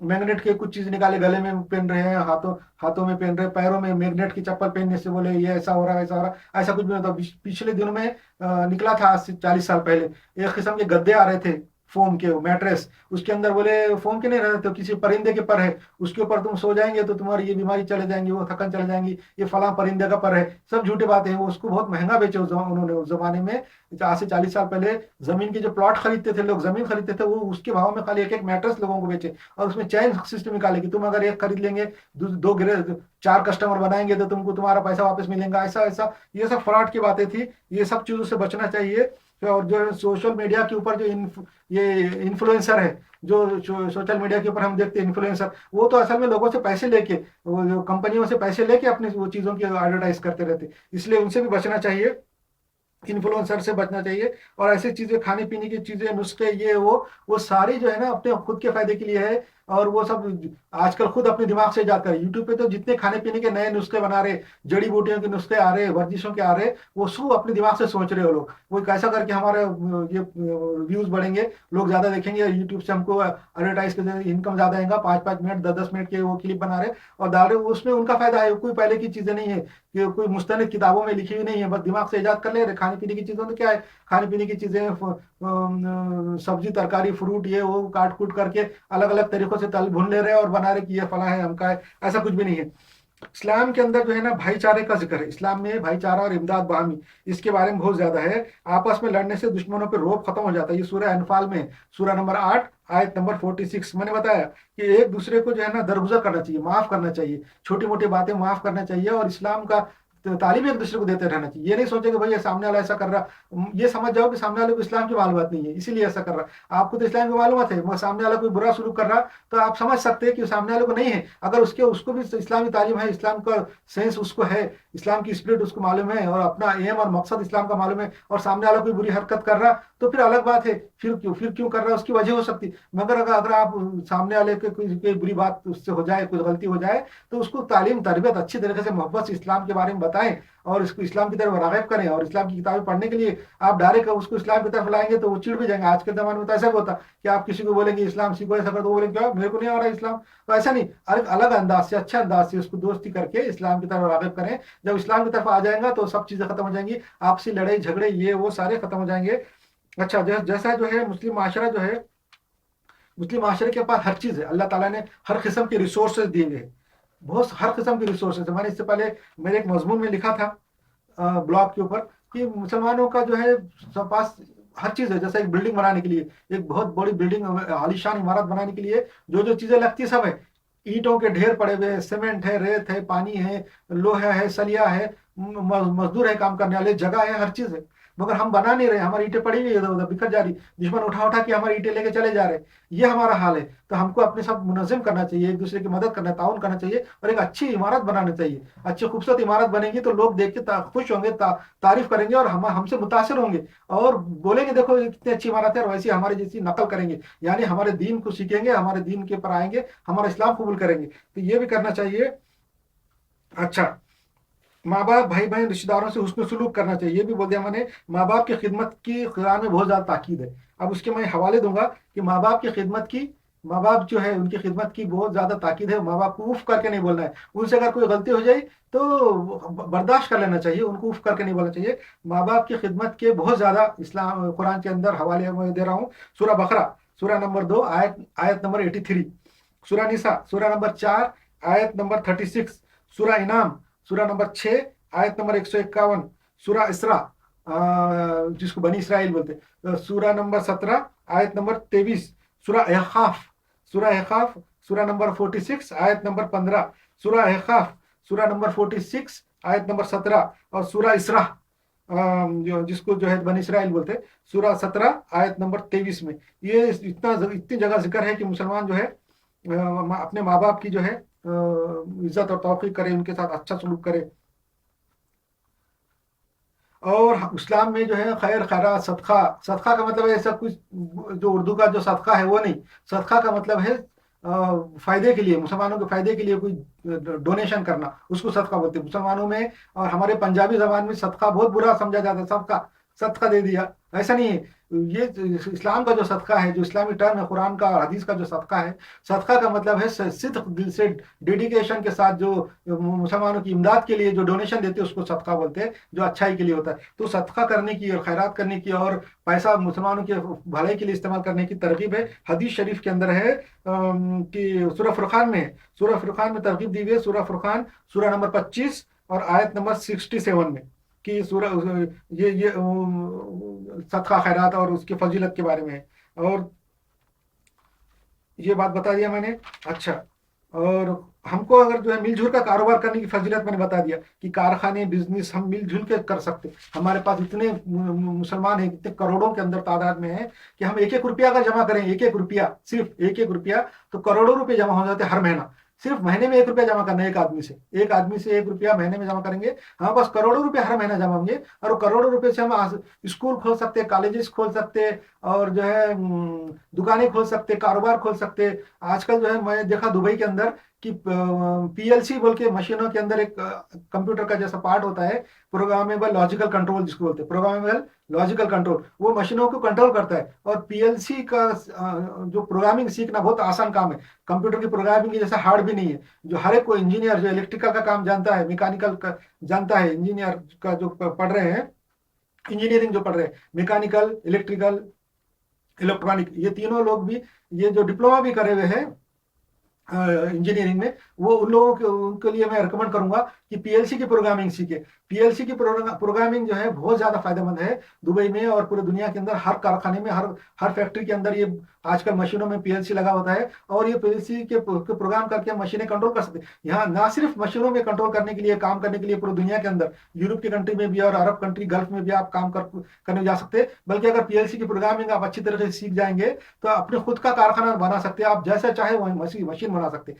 A: मैग्नेट के कुछ चीज निकाले, गले में पहन रहे हैं, हाथों हाथों में पहन रहे हैं, पैरों में मैग्नेट की चप्पल पहनने से बोले ये ऐसा हो रहा है, ऐसा हो रहा है। ऐसा कुछ भी नहीं होता। पिछले दिनों में निकला था, आज से 40 साल पहले, एक किस्म के गद्दे आ रहे थे फोम के, मैट्रेस, उसके अंदर बोले फोम के नहीं रहते, तो किसी परिंदे के पर है, उसके ऊपर तुम सो जाएंगे तो तुम्हारी ये बीमारी चले जाएंगी, वो थकन चले जाएंगी, ये फला परिंदे का पर है। सब झूठे बातें हैं। वो उसको बहुत महंगा बेचे उन्होंने उस जमाने में। आज से 40 साल पहले जमीन के जो प्लॉट खरीदते थे लोग, जमीन खरीदते थे, वो उसके भाव में खाली एक एक मैट्रेस लोगों को बेचे और उसमें चैन सिस्टम निकाले कि तुम अगर एक खरीद लेंगे, दो गिरे, 4 कस्टमर बनाएंगे तो तुमको तुम्हारा पैसा वापस मिलेगा, ऐसा ऐसा। ये सब फ्रॉड की बातें थी। ये सब चीजों से बचना चाहिए। और जो सोशल मीडिया के ऊपर जो ये इन्फ्लुएंसर है, जो सोशल मीडिया के ऊपर हम देखते हैं इन्फ्लुएंसर, वो तो असल में लोगों से पैसे लेके, वो जो कंपनियों से पैसे लेके अपनी वो चीजों की एडवर्टाइज करते रहते, इसलिए उनसे भी बचना चाहिए, इन्फ्लुएंसर से बचना चाहिए। और ऐसी चीजें, खाने पीने की चीजें, नुस्खे, ये वो सारी जो है ना अपने खुद के फायदे के लिए है। और वो सब आजकल खुद अपने दिमाग से जाकर यूट्यूब पे तो जितने खाने पीने के नए नुस्खे बना रहे, जड़ी बूटियों के नुस्खे आ रहे, वर्जिशों के आ रहे, वो सब अपने दिमाग से सोच रहे हो लोग, वो कैसा करके हमारे ये व्यूज बढ़ेंगे, लोग ज्यादा देखेंगे, यूट्यूब से हमको एडवर्टाइज कर इनकम ज्यादा आएगा। 5-5 मिनट 10-10 मिनट के वो क्लिप बना रहे और डाल रहे, उसमें उनका फायदा है। कोई पहले की चीजें नहीं है कि कोई मुस्तनिद किताबों में लिखी हुई नहीं है, बस दिमाग से ईजाद कर ले रहे। खाने पीने की चीजों तो क्या है, खाने पीने की चीजें, सब्जी तरकारी फ्रूट ये वो काट कूट करके अलग अलग तरीकों से तल भून ले रहे हैं और बना रहे कि ये फला है, हमका है। ऐसा कुछ भी नहीं है। इस्लाम के अंदर जो है ना भाईचारे का जिक्र है। इस्लाम में भाईचारा और इमदाद बाहमी, इसके बारे में बहुत ज्यादा है। आपस में लड़ने से दुश्मनों पे रोब खत्म हो जाता है। ये सूरह अनफाल में, सूरह नंबर 8 आयत नंबर 46। मैंने बताया कि एक दूसरे को जो है ना दरगुजर करना चाहिए, माफ करना चाहिए, छोटी मोटी बातें माफ करना चाहिए। और इस्लाम का तालीम एक दूसरे को देते रहना चाहिए। ये नहीं सोचे कि भाई ये सामने वाला ऐसा कर रहा, ये समझ जाओ कि सामने वाले को इस्लाम की मालूमात नहीं है इसीलिए ऐसा कर रहा। आपको तो इस्लाम की मालूमात है, मगर सामने वाला कोई बुरा सलूक कर रहा तो आप समझ सकते हैं कि सामने वाले को नहीं है। अगर उसको भी इस्लामी तालीम है, इस्लाम का सेंस उसको है, इस्लाम की स्पिरिट उसको मालूम है और अपना एम और मकसद इस्लाम का मालूम है, और सामने वाला कोई बुरी हरकत कर रहा तो फिर अलग बात है, फिर क्यों कर रहा है, उसकी वजह हो सकती। मगर अगर आप सामने वाले के कोई बुरी बात उससे हो जाए, कोई गलती हो जाए, तो उसको तालीम तरबियत अच्छी तरीके से मोहब्बत से इस्लाम के बारे में बताएं और इसको इस्लाम की तरफ राग़िब करें। और इस्लाम की किताबें पढ़ने के लिए आप डायरेक्ट उसको इस्लाम की तरफ लाएंगे तो वो चिढ़ भी जाएंगे। आज के जमाने में तो ऐसा भी होता कि आप किसी को बोलेंगे इस्लाम सीखो, ऐसा कर, तो बोलेंगे क्या मेरे को नहीं आ रहा इस्लाम। तो ऐसा नहीं, अलग अंदाज से, अच्छे अंदाज से उसको दोस्ती करके इस्लाम की तरफ राग़िब करें। जब इस्लाम की तरफ आ जाएगा तो सब चीजें खत्म हो जाएंगी, आपसी लड़ाई झगड़े ये वो सारे खत्म हो जाएंगे। अच्छा, जैसा जो है मुस्लिम माशरा जो है, मुस्लिम माशरे के पास हर चीज है। अल्लाह ताला ने हर किस्म के रिसोर्सेज दिए हैं। बहुत हर किस्म के रिसोर्सेज है। मैंने इससे पहले मेरे एक मजमून में लिखा था ब्लॉग के ऊपर कि मुसलमानों का जो है सब पास हर चीज़ है। जैसे एक बिल्डिंग बनाने के लिए, एक बहुत बड़ी बिल्डिंग आलीशान इमारत बनाने के लिए जो जो चीज़ें लगती है सब है। ईंटों के ढेर पड़े हुए हैं, सीमेंट है, रेत है, पानी है, लोहा है, सलिया है, मजदूर है, काम करने वाले, जगह है, हर चीज़ है। मगर हम बना नहीं रहे, हमारी ईंटें पड़ी हुई है इधर उधर बिखर जा रही, दुश्मन उठा उठा के हमारी ईंटें लेके चले जा रहे। ये हमारा हाल है। तो हमको अपने साथ मुनज़्ज़म करना चाहिए, एक दूसरे की मदद करना, ताउन करना चाहिए और एक अच्छी इमारत बनानी चाहिए। अच्छी खूबसूरत इमारत बनेगी तो लोग देख के खुश होंगे, तारीफ करेंगे और हमसे मुतासिर होंगे और बोलेंगे देखो ये कितनी अच्छी इमारत है, और वैसी हमारे जैसी नकल करेंगे, यानी हमारे दीन को सीखेंगे, हमारे दीन के ऊपर आएंगे, हमारा इस्लाम कबूल करेंगे। तो ये भी करना चाहिए। अच्छा, माँ बाप, भाई बहन, रिश्तेदारों से हुस्न सलूक करना चाहिए, ये भी बोल दिया मैंने। माँ बाप की खिदमत की कुरान में बहुत ज़्यादा ताकीद है। अब उसके मैं हवाले दूंगा कि माँ बाप की खिदमत की, माँ बाप जो है उनकी खिदमत की बहुत ज़्यादा ताकीद है। माँ बाप को उफ करके नहीं बोलना है। उनसे अगर कोई गलती हो जाए तो बर्दाश्त कर लेना चाहिए, उनको उफ करके नहीं बोलना चाहिए। माँ बाप की खिदमत के बहुत ज़्यादा इस्लाम कुरान के अंदर हवाले मैं दे रहा हूँ। सूरह बकरा सूरह नंबर 2 आयत आयत नंबर 83, सूरह निसा सूरह नंबर 4 आयत नंबर 36, सूरह इनाम सूरह नंबर 6 आयत नंबर 151, सूरह इसरा जिसको बनी इसराइल बोलते हैं, सूरह नंबर 17 आयत नंबर 23, सूरह अहकाफ सूरह अहकाफ सूरह नंबर 46 आयत नंबर 15, सूरह अहकाफ सूरह नंबर 46 आयत नंबर 17, और सूरह इसरा जो जिसको जो है बनी इसराइल बोलते हैं, सूरह 17 आयत नंबर 23 में। ये इतनी जगह जिक्र है कि मुसलमान जो है अपने माँ बाप की जो है इज्जत और तौकीर करे, उनके साथ अच्छा सलूक करे। और इस्लाम में जो है खैर खैरात, सदका, सदका का मतलब है ऐसा कुछ जो उर्दू का जो सदका है वो नहीं। सदका का मतलब है फायदे के लिए, मुसलमानों के फायदे के लिए कोई डोनेशन करना, उसको सदका बोलते हैं मुसलमानों में। और हमारे पंजाबी जबान में सदका बहुत बुरा समझा जाता है, सबका सदका दे दिया, ऐसा नहीं है। ये इस्लाम का जो सदका है, जो इस्लामी टर्म है, कुरान का और हदीस का जो सदका है, सदका का मतलब है सिद्क दिल से, डेडिकेशन के साथ जो मुसलमानों की इमदाद के लिए जो डोनेशन देते हैं उसको सदका बोलते हैं, जो अच्छाई के लिए होता है। तो सदका करने की और खैरात करने की और पैसा मुसलमानों के भलाई के लिए इस्तेमाल करने की तरगीब है। हदीस शरीफ के अंदर है कि सूरह फुरकान में है, सूरह फुरकान में तरगीब दी हुई है। सूरह फुरकान सूरह नंबर 25 और आयत नंबर 67 में कि सूरह ये सदका खैरात और उसकी फजीलत के बारे में है। और ये बात बता दिया मैंने। अच्छा, और हमको अगर जो है मिलजुल का कारोबार करने की फजीलत मैंने बता दिया कि कारखाने, बिजनेस हम मिलजुल के कर सकते। हमारे पास इतने मुसलमान हैं, इतने करोड़ों के अंदर तादाद में है कि हम एक एक रुपया अगर जमा करें, एक एक रुपया, सिर्फ एक एक रुपया, तो करोड़ों रुपये जमा हो जाते हैं हर महीना। सिर्फ महीने में 1 रुपया जमा करना है, एक आदमी से 1 रुपया महीने में जमा करेंगे, हमारे पास करोड़ों रुपए हर महीना जमा होंगे। और करोड़ों रुपए से हम स्कूल खोल सकते हैं, कॉलेजेस खोल सकते हैं, और जो है दुकानें खोल सकते, कारोबार खोल सकते। आजकल जो है मैं देखा दुबई के अंदर कि पीएलसी बोल के मशीनों के अंदर एक कंप्यूटर का जैसा पार्ट होता है, प्रोग्रामेबल लॉजिकल कंट्रोल जिसको बोलते हैं, प्रोग्रामेबल लॉजिकल कंट्रोल, वो मशीनों को कंट्रोल करता है। और पीएलसी का जो प्रोग्रामिंग सीखना बहुत आसान काम है। कंप्यूटर की प्रोग्रामिंग की जैसा हार्ड भी नहीं है। जो हर एक को इंजीनियर जो इलेक्ट्रिकल का काम जानता है, मैकेनिकल का जानता है, इंजीनियर का जो पढ़ रहे हैं, इंजीनियरिंग जो पढ़ रहे हैं, मैकेनिकल, इलेक्ट्रिकल, इलेक्ट्रॉनिक, ये तीनों लोग भी, ये जो डिप्लोमा भी करे हुए हैं इंजीनियरिंग में, वो उन लोगों के उनके लिए मैं रिकमेंड करूंगा कि पीएलसी की प्रोग्रामिंग सीखे। पीएलसी की प्रोग्रामिंग जो है बहुत ज्यादा फायदेमंद है दुबई में और पूरे दुनिया के अंदर। हर कारखाने में, हर हर फैक्ट्री के अंदर ये आजकल मशीनों में पीएलसी लगा होता है, और ये पीएलसी के प्रोग्राम करके मशीनें कंट्रोल कर सकते हैं। यहाँ ना सिर्फ मशीनों में कंट्रोल करने के लिए, काम करने के लिए पूरी दुनिया के अंदर, यूरोप की कंट्री में भी और अरब कंट्री, गल्फ में भी आप काम करने जा सकते हैं। बल्कि अगर पीएलसी की प्रोग्रामिंग आप अच्छी तरह से सीख जाएंगे तो अपने खुद का कारखाना बना सकते हैं। आप जैसा चाहे वही मशीन बना सकते हैं,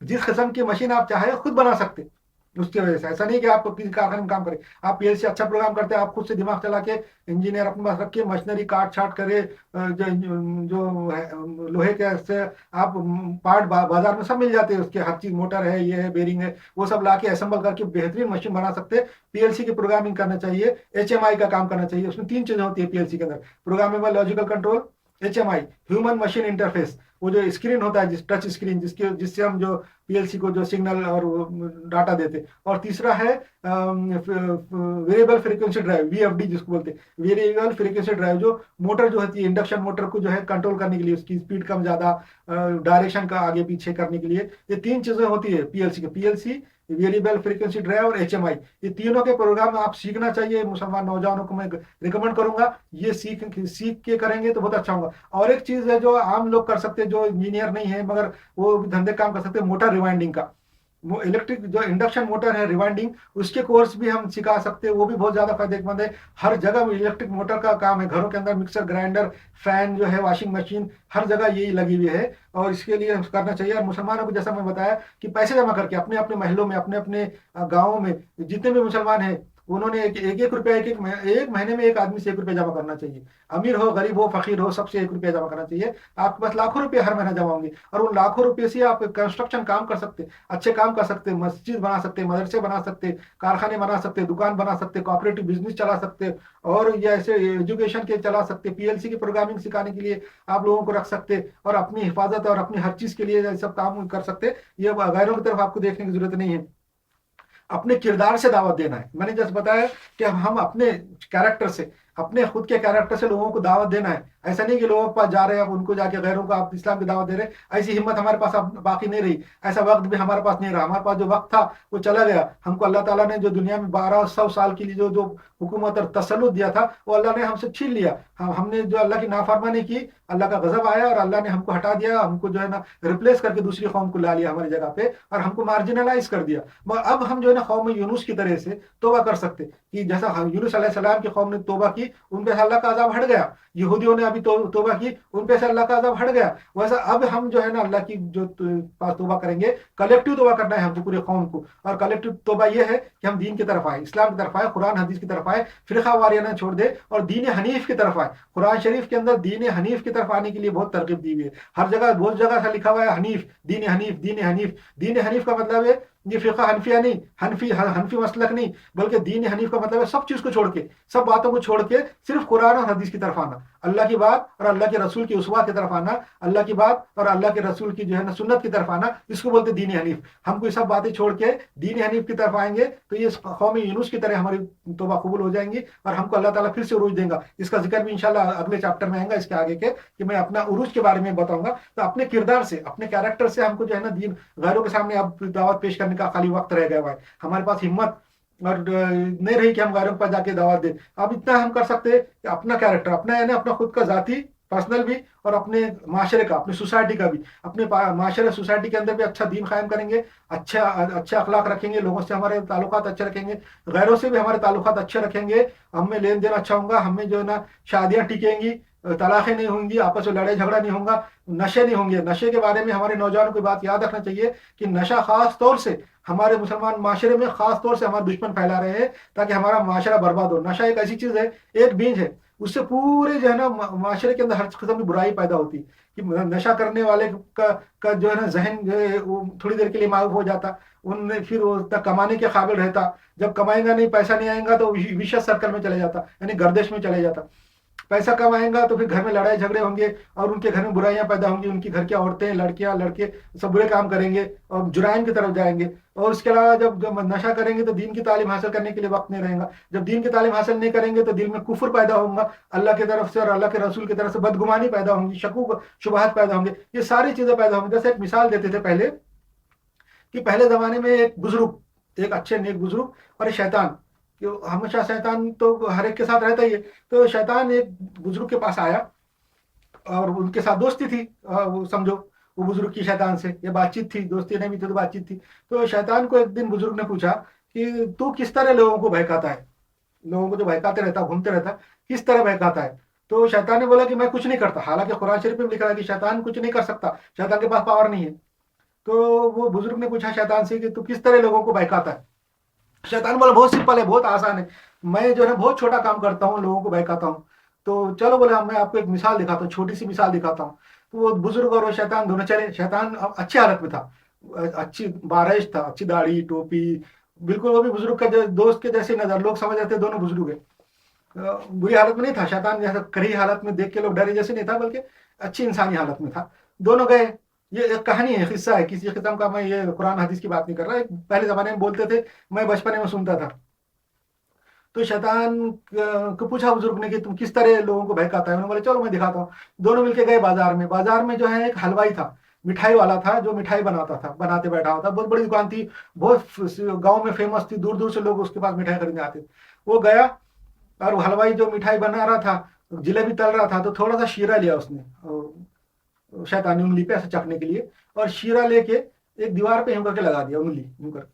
A: जिस किस्म की मशीन आप चाहे खुद बना सकते। उसकी वजह से ऐसा नहीं कि आप किसी कारखाने में काम करें। आप पीएलसी अच्छा प्रोग्राम करते हैं, आप खुद से दिमाग चला के इंजीनियर अपने पास रखिए, मशीनरी काट छाट करे, जो लोहे के से आप पार्ट बाजार में सब मिल जाते हैं उसके, हर चीज, मोटर है, ये है, बेरिंग है, वो सब ला के असेंबल करके बेहतरीन मशीन बना सकते हैं। पीएलसी की प्रोग्रामिंग करना चाहिए, एचएमआई का काम करना चाहिए। उसमें 3 चीजें होती है पीएलसी के अंदर: programmable logical control, HMI human machine interface, वो जो स्क्रीन होता है, जिस टच स्क्रीन जिससे हम जो पीएलसी को जो सिग्नल और डाटा देते। और तीसरा है वेरिएबल फ्रीक्वेंसी ड्राइव, वीएफडी जिसको बोलते हैं, वेरिएबल फ्रीक्वेंसी ड्राइव, जो मोटर जो होती है इंडक्शन मोटर को जो है कंट्रोल करने के लिए, उसकी स्पीड कम ज्यादा, डायरेक्शन का आगे पीछे करने के लिए, ये तीन चीजें होती है पीएलसी के। पीएलसी, वेरिएबल फ्रीक्वेंसी ड्राइव और एचएमआई, ये तीनों के प्रोग्राम आप सीखना चाहिए। मुसलमान नौजवानों को मैं रिकमेंड करूंगा, ये सीख के करेंगे तो बहुत अच्छा होगा। और एक चीज है जो आम लोग कर सकते हैं, जो इंजीनियर नहीं है मगर वो धंधे काम कर सकते हैं, मोटर रिवाइंडिंग का। वो इलेक्ट्रिक जो इंडक्शन मोटर है रिवाइंडिंग, उसके कोर्स भी हम सिखा सकते हैं, वो भी बहुत ज्यादा फायदेमंद है। हर जगह इलेक्ट्रिक मोटर का काम है, घरों के अंदर मिक्सर ग्राइंडर फैन जो है, वॉशिंग मशीन, हर जगह यही लगी हुई है। और इसके लिए करना चाहिए। और मुसलमानों को जैसा मैं बताया कि पैसे जमा करके अपने अपने महलों में, अपने अपने गाँवों में जितने भी मुसलमान हैं, उन्होंने एक रुपया, एक महीने में एक आदमी से 1 रुपया जमा करना चाहिए। अमीर हो, गरीब हो, फकीर हो, सबसे 1 रुपया जमा करना चाहिए। आपके पास लाखों रुपए हर महीना जमा होंगे, और उन लाखों रुपए से आप कंस्ट्रक्शन काम कर सकते, अच्छे काम कर सकते, मस्जिद बना सकते, मदरसे बना सकते, कारखाने बना सकते, दुकान बना सकते, कोऑपरेटिव बिजनेस चला सकते, और ये ऐसे एजुकेशन के चला सकते। पीएलसी की प्रोग्रामिंग सिखाने के लिए आप लोगों को रख सकते, और अपनी हिफाजत और अपनी हर चीज के लिए सब काम कर सकते। ये गैरों की तरफ आपको देखने की जरूरत नहीं है। अपने किरदार से दावत देना है। मैंने जैसे बताया कि हम अपने कैरेक्टर से, अपने खुद के कैरेक्टर से लोगों को दावत देना है। ऐसा नहीं कि लोगों के पास जा रहे हैं, आप उनको जाके गैरों को आप इस्लाम की दावत दे रहे हैं। ऐसी हिम्मत हमारे पास अब बाकी नहीं रही, ऐसा वक्त भी हमारे पास नहीं रहा। हमारे पास जो वक्त था वो चला गया। हमको अल्लाह ताला ने जो दुनिया में 1200 साल के लिए जो जो हुकूमत और तसल्लुत दिया था, वो अल्लाह ने हमसे छीन लिया। हमने जो अल्लाह की नाफरमानी की, अल्लाह का गजब आया और अल्लाह ने हमको हटा दिया, हमको जो है ना रिप्लेस करके दूसरी कौम को ला लिया हमारी जगह पे, और हमको मार्जिनलाइज कर दिया। मगर अब हम जो है ना कौम यूनुस की तरह से तौबा कर सकते, कि जैसा यूनुस अलैहिस्सलाम की कौम ने तौबा की, उन पे अल्लाह का अज़ाब हट गया। यहूदियों ने अभी तौबा की, उन पे से अल्लाह का अज़ाब हट गया। वैसा अब हम जो है ना अल्लाह की जो पास तौबा करेंगे, कलेक्टिव तौबा करना है हमको पूरे कौम को। और कलेक्टिव तौबा ये है कि हम दीन की तरफ आए, इस्लाम की तरफ आए, कुरान हदीस की तरफ आए, फिरका वारियाना छोड़ दे और दीन हनीफ की तरफ आए। कुरान शरीफ के अंदर दीन हनीफ की तरफ आने के लिए बहुत तरकीब दी हुई है। हर जगह बहुत जगह से लिखा हुआ है हनीफ, दीन हनीफ, दीन हनीफ। दीन हनीफ का मतलब है ये फिक़्ह हनफिया नहीं, हनफी मसलक नहीं, बल्कि दीन हनीफ का मतलब है सब चीज को छोड़ के, सब बातों को छोड़ के सिर्फ कुरान और हदीस की तरफ आना, अल्लाह की बात और अल्लाह के रसूल की उसवा की तरफ आना, अल्लाह की बात और अल्लाह के रसूल की जो है ना सुन्नत की तरफ आना, इसको बोलते दीन हनीफ। हमको ये सब बातें छोड़ के दीन हनीफ की तरफ आएंगे तो ये कौम यूनुस की तरह हमारी तौबा कबूल हो जाएंगी, और हमको अल्लाह ताला फिर से उरूज देगा। इसका जिक्र भी इंशाल्लाह अगले चैप्टर में आएगा, इसके आगे के, कि मैं अपना उरूज के बारे में बताऊंगा। तो अपने किरदार से, अपने कैरेक्टर से हमको जो है ना दीन गैरों के सामने अब दावत पेश करने का खाली वक्त रह गया है। हमारे पास हिम्मत और नहीं रही कि हम गैरों के पास जाके दावत दें। अब इतना हम कर सकते हैं कि अपना कैरेक्टर, अपना यानी अपना खुद का जाती पर्सनल भी, और अपने माशरे का, अपनी सोसाइटी का भी, अपने माशरे सोसाइटी के अंदर भी अच्छा दीन कायम करेंगे, अच्छा अखलाक रखेंगे, लोगों से हमारे ताल्लुकात अच्छे रखेंगे, गैरों से भी हमारे ताल्लुकात अच्छे रखेंगे, हमें लेन देन अच्छा होगा, हमें जो है ना शादियाँ टिकेंगी, तलाक़ें नहीं होंगी, आपस में लड़ाई झगड़ा नहीं होगा, नशे नहीं होंगे। नशे के बारे में हमारे नौजवानों को बात याद रखना चाहिए कि नशा खास तौर से हमारे मुसलमान माशरे में खास तौर से हमारे दुश्मन फैला रहे हैं ताकि हमारा माशरा बर्बाद हो। नशा एक ऐसी चीज है, एक बीज है, उससे पूरे जो है ना माशरे के अंदर हर किस्म की बुराई पैदा होती है। कि नशा करने वाले का जो है ना जहन जो है वो थोड़ी देर के लिए मायूब हो जाता, उनने फिर वो तक कमाने के काबिल रहता, जब कमाएगा नहीं, पैसा नहीं आएगा तो विशेष सर्कल में चले जाता, यानी गर्दिश में चले जाता। पैसा कमाएगा तो फिर घर में लड़ाई झगड़े होंगे और उनके घर में बुराइयां पैदा होंगी, उनकी घर की औरतें, लड़कियां, लड़के सब बुरे काम करेंगे और जुराइम की तरफ जाएंगे। और उसके अलावा जब नशा करेंगे तो दीन की तालीम हासिल करने के लिए वक्त नहीं रहेगा। जब दीन की तालीम हासिल नहीं करेंगे तो दिल में कुफर पैदा होगा अल्लाह की तरफ से, और अल्लाह के रसूल की तरफ से बदगुमानी पैदा होंगी, शकूक शुबहात पैदा होंगे, ये सारी चीजें पैदा होंगी। जैसे एक मिसाल देते थे पहले, कि पहले जमाने में एक बुजुर्ग, एक अच्छे नेक बुजुर्ग और एक शैतान, कि हमेशा शैतान तो हर एक के साथ रहता ही है। तो शैतान एक बुजुर्ग के पास आया और उनके साथ दोस्ती थी, वो समझो वो बुजुर्ग की शैतान से ये बातचीत थी, दोस्ती नहीं भी थी तो बातचीत थी। तो शैतान को एक दिन बुजुर्ग ने पूछा कि तू किस तरह लोगों को बहकाता है, लोगों को जो बहकाते रहता, घूमते रहता, किस तरह बहकाता है। तो शैतान ने बोला कि मैं कुछ नहीं करता, हालांकि कुरान शरीफ में लिखा है कि शैतान कुछ नहीं कर सकता, शैतान के पास पावर नहीं है। तो वो बुजुर्ग ने पूछा शैतान से कि तू किस तरह लोगों को बहकाता है। शैतान बोला बहुत सिंपल है, बहुत आसान है, मैं जो है बहुत छोटा काम करता हूँ, लोगों को बहकाता हूँ। तो चलो बोले मैं आपको एक मिसाल दिखाता हूँ, छोटी सी मिसाल दिखाता हूँ। तो वो बुजुर्ग और वो शैतान दोनों चले। शैतान अच्छी हालत में था, अच्छी बारिश था, अच्छी दाढ़ी टोपी, बिल्कुल वो भी बुजुर्ग का दोस्त के जैसे नजर, लोग समझ जाते दोनों बुजुर्ग है। बुरी हालत में नहीं था शैतान, जैसा कड़ी हालत में देख के लोग डरे जैसे नहीं था, बल्कि अच्छी इंसानी हालत में था। दोनों गए। ये एक कहानी है, किस्सा है, किसी किस्म का, मैं ये कुरान हदीस की बात नहीं कर रहा, पहले जमाने में बोलते थे, मैं बचपन में सुनता था। तो शैतान को पूछा बुजुर्ग ने कि तुम किस तरह लोगों को बहकाता है, उन्होंने बोले चलो मैं दिखाता हूँ। दोनों मिलके गए बाजार में। बाजार में जो है एक हलवाई था, मिठाई वाला था, जो मिठाई बनाता था, बनाते बैठा हुआ था, बहुत बड़ी दुकान थी, बहुत गांव में फेमस थी, दूर दूर से लोग उसके पास मिठाई खरीदने आते थे। वो गया, और वो हलवाई जो मिठाई बना रहा था, जलेबी तल रहा था, तो थोड़ा सा शीरा लिया उसने, शैतानी उंगली पे ऐसे चखने के लिए, और शीरा लेके एक दीवार पे यूं करके लगा दिया, उंगली यूं करके,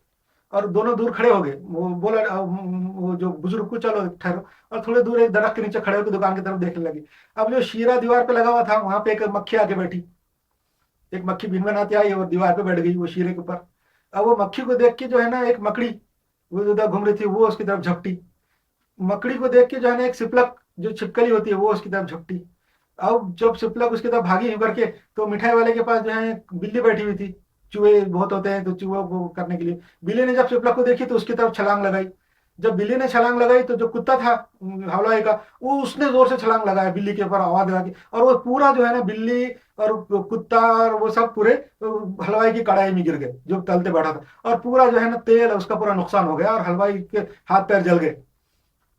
A: और दोनों दूर खड़े हो गए। वो बोला, वो जो बुजुर्ग को, चलो ठहरो, और थोड़े दूर एक दरख्त के नीचे खड़े होकर दुकान की तरफ देखने लगे। अब जो शीरा दीवार पे लगा हुआ था, वहां पे एक मक्खी आके बैठी, एक मक्खी भिन बनाती आई और दीवार पे बैठ गई वो शीरे के ऊपर। अब वो मक्खी को देख के जो है ना, एक मकड़ी वो उधर घूम रही थी, वो उसकी तरफ झपटी। मकड़ी को देख के जो है ना, एक सिपलक जो छिपकली होती है, वो उसकी तरफ झपटी। अब जब सिपलक उसकी तरफ भागी यूं करके, तो मिठाई वाले के पास जो है बिल्ली बैठी हुई थी। चूहे बहुत होते हैं, तो चूहे को करने के लिए बिल्ली ने जब सिपलक को देखी, तो उसकी तरफ छलांग लगाई। जब बिल्ली ने छलांग लगाई, तो जो कुत्ता था हवलाई का, वो उसने जोर से छलांग लगाया बिल्ली के ऊपर आवाज लगा के, और वो पूरा जो है ना, बिल्ली और कुत्ता और वो सब पूरे हलवाई की कढ़ाई में गिर गए, जो तलते बैठा था, और पूरा जो है ना तेल उसका पूरा नुकसान हो गया, और हलवाई के हाथ पैर जल गए।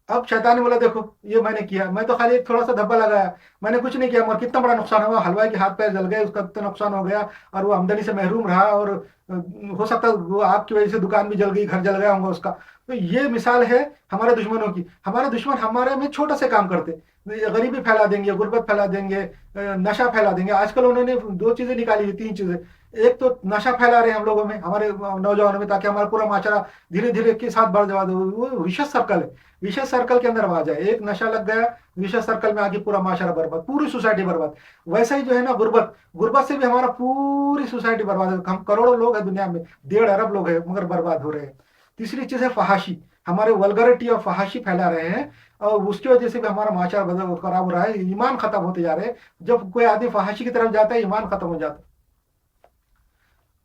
A: अब शैतान ने बोला देखो ये मैंने किया, मैं तो खाली एक थोड़ा सा धब्बा लगाया, मैंने कुछ नहीं किया, मगर कितना बड़ा नुकसान हुआ, हलवाई के हाथ पैर जल गए, उसका कितना नुकसान हो गया, और वो आमदनी से महरूम रहा, और हो सकता है वो आपकी वजह से दुकान भी जल गई, घर जल गया होगा उसका। तो ये मिसाल है हमारे दुश्मनों की। हमारे दुश्मन हमारे में छोटा से काम करते, गरीबी फैला देंगे, गुर्बत फैला देंगे, नशा फैला देंगे। आजकल उन्होंने दो चीजें निकाली है, तीन चीजें। एक तो नशा फैला रहे हैं हम लोगों में, हमारे नौजवानों में, ताकि हमारा पूरा माशरा धीरे धीरे के साथ बढ़ जाए, वो विशेष सर्कल है, विशेष सर्कल के अंदर आ जाए, एक नशा लग गया, विशेष सर्कल में आके पूरा माशरा बर्बाद, पूरी सोसाइटी बर्बाद। वैसा ही जो है ना गुर्बत, गुर्बत से भी हमारा पूरी सोसाइटी बर्बाद है। हम करोड़ों लोग हैं दुनिया में, 1.5 अरब लोग हैं, मगर बर्बाद हो रहे हैं। तीसरी चीज है फहाशी, हमारे वल्गरिटी और फहाशी फैला रहे हैं, और उसकी वजह से भी हमारा माशरा खराब हो रहा है, ईमान खत्म होते जा रहे हैं। जब कोई आदमी फहाशी की तरफ जाता है, ईमान खत्म हो जाता है।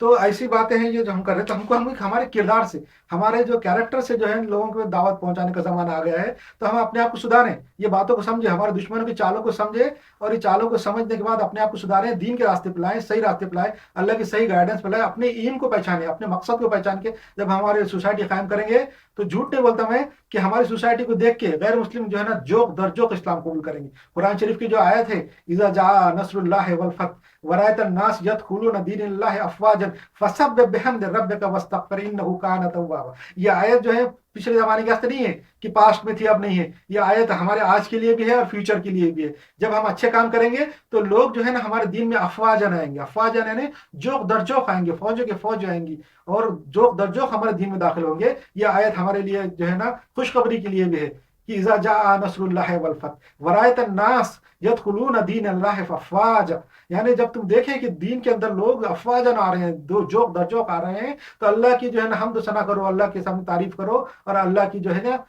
A: तो ऐसी बातें हैं ये जो हम कर रहे हैं, तो हमको हम हमारे किरदार से, हमारे जो कैरेक्टर से जो है लोगों को दावत पहुंचाने का जमाना आ गया है। तो हम अपने आप को सुधारें, ये बातों को समझे, हमारे दुश्मनों की चालों को समझे, और ये चालों को समझने के बाद अपने आप को सुधारें, दीन के रास्ते पे लाएं, सही रास्ते पे लाएं, अल्लाह की सही गाइडेंस पे लाएं, अपने ईम को पहचाने, अपने मकसद को पहचान के जब हमारे सोसाइटी कायम करेंगे, तो झूठ नहीं बोलता मैं कि हमारी सोसाइटी को देख के गैर मुस्लिम जो है ना, जोक दर जोक इस्लाम कबूल करेंगे। कुरान शरीफ की जो आयत है, इज़ा जा नसरुल्लाह वल फतह वरायत अन्नास यदखुलून दीनिल्लाहि अफवाजन फसब्बिह बिहम्दि रब्बिका वस्तगफिर इन्नहु कान तव्वाबा। ये आयत जो है पिछले जमाने के वास्ते नहीं है कि पास्ट में थी अब नहीं है, ये आयत हमारे आज के लिए भी है और फ्यूचर के लिए भी है। जब हम अच्छे काम करेंगे, तो लोग जो है ना हमारे दीन में अफवाजन आएंगे, अफवाजन यानी जोक दर जोक आएंगे, फौजों के फौज आएंगी, और जोक दर जोक हमारे दीन में दाखिल होंगे। ये आयत हमारे लिए जो है ना खुशखबरी के लिए भी है कि इज़ा जा नसरुल्लाह वल फतह वरायत अन्नास यदखुलून दीनल्लाहि अफवाजा, यानी जब तुम देखें कि दीन के अंदर लोग अफवाजन आ रहे हैं, दो जोक दर जोक आ रहे हैं, तो अल्लाह की जो है ना हमद सना करो, अल्लाह के सामने तारीफ करो, और अल्लाह की जो है ना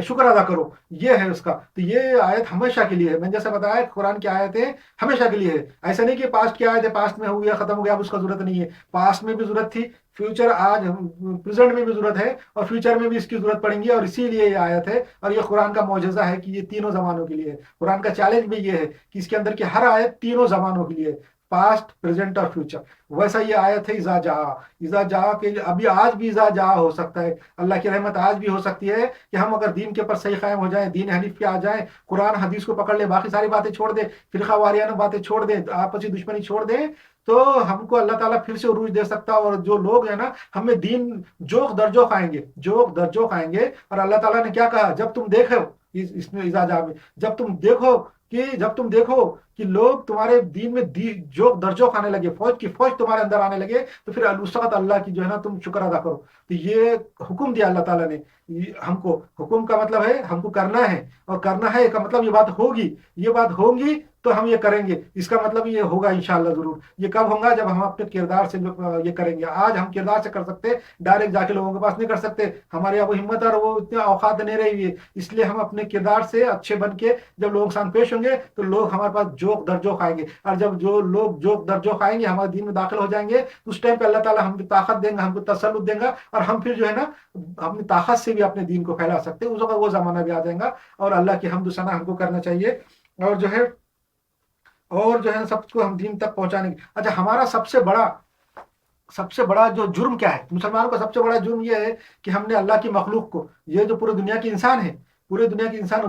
A: शुक्र अदा करो। ये है उसका। तो ये आयत हमेशा के लिए है। मैंने जैसे बताया, कुरान की आयतें हमेशा के लिए है। ऐसा नहीं कि पास्ट की आयत है, पास्ट में हो गया, खत्म हो गया, अब उसका जरूरत नहीं है। पास्ट में भी जरूरत थी, फ्यूचर आज प्रेजेंट में भी जरूरत है, और फ्यूचर में भी इसकी जरूरत पड़ेगी, और इसीलिए ये आयत है। और ये कुरान का मौजज़ा है कि ये तीनों जमानों के लिए है। कुरान का चैलेंज भी ये है कि इसके अंदर की हर आयत तीनों जमानों के लिए है, पास्ट, प्रेजेंट और फ्यूचर। वैसा ये आयत है इज़ा जा, इज़ा जा के अभी आज भी इज़ा जा हो सकता है। अल्लाह की रहमत आज भी हो सकती है कि हम अगर दीन के ऊपर सही कायम हो जाए, दीन हनीफ पे आ जाए, कुरान हदीस को पकड़ ले, बाकी सारी बातें छोड़ दे, फिरका वारियाना बातें छोड़ दे, आपसी दुश्मनी छोड़ दे, तो हमको अल्लाह ताला फिर से उरूज दे सकता है। और जो लोग है ना, हमें दीन जोक दर्जो खाएंगे, जोक दर्जो खाएंगे। और अल्लाह ताला ने क्या कहा, जब तुम देखो इसमें इजाजा में, जब तुम देखो कि लोग तुम्हारे दीन में जोक दर्जो खाने लगे, फौज की फौज तुम्हारे अंदर आने लगे, तो फिर उस वक्त अल्लाह की जो है ना तुम शुक्र अदा करो। तो ये हुक्म दिया अल्लाह ताला ने हमको। हुक्म का मतलब है हमको करना है, और करना है का मतलब ये बात होगी, ये बात होगी तो हम ये करेंगे, इसका मतलब ये होगा इंशाअल्लाह जरूर। ये कब होगा, जब हम अपने किरदार से ये करेंगे। आज हम किरदार से कर सकते, डायरेक्ट जाके लोगों के पास नहीं कर सकते, हमारे यहाँ वो हिम्मत और वो इतनी औकात नहीं रही है। इसलिए हम अपने किरदार से अच्छे बन के जब लोगों के सामने पेश होंगे, तो लोग हमारे पास जोक दर्जो खाएंगे। और जब जो लोग जोक दर्जो खाएंगे, हमारे दीन में दाखिल हो जाएंगे, उस टाइम पे अल्लाह ताला हमको ताकत देंगे, हमको तसल्लुत देंगे, और हम फिर जो है ना अपनी ताकत से भी अपने दीन को फैला सकते हैं। उस वक्त वो जमाना भी आ जाएगा, और अल्लाह की हम्द सना हमको करना चाहिए। और जो है اور جو ہے سب کو ہم دین تک پہنچانے کی. اچھا ہمارا سب سے بڑا جو جرم کیا ہے مسلمانوں کا؟ سب سے بڑا جرم یہ ہے کہ ہم نے اللہ کی مخلوق کو، یہ جو پورے دنیا کے انسان ہے، پورے دنیا کے انسان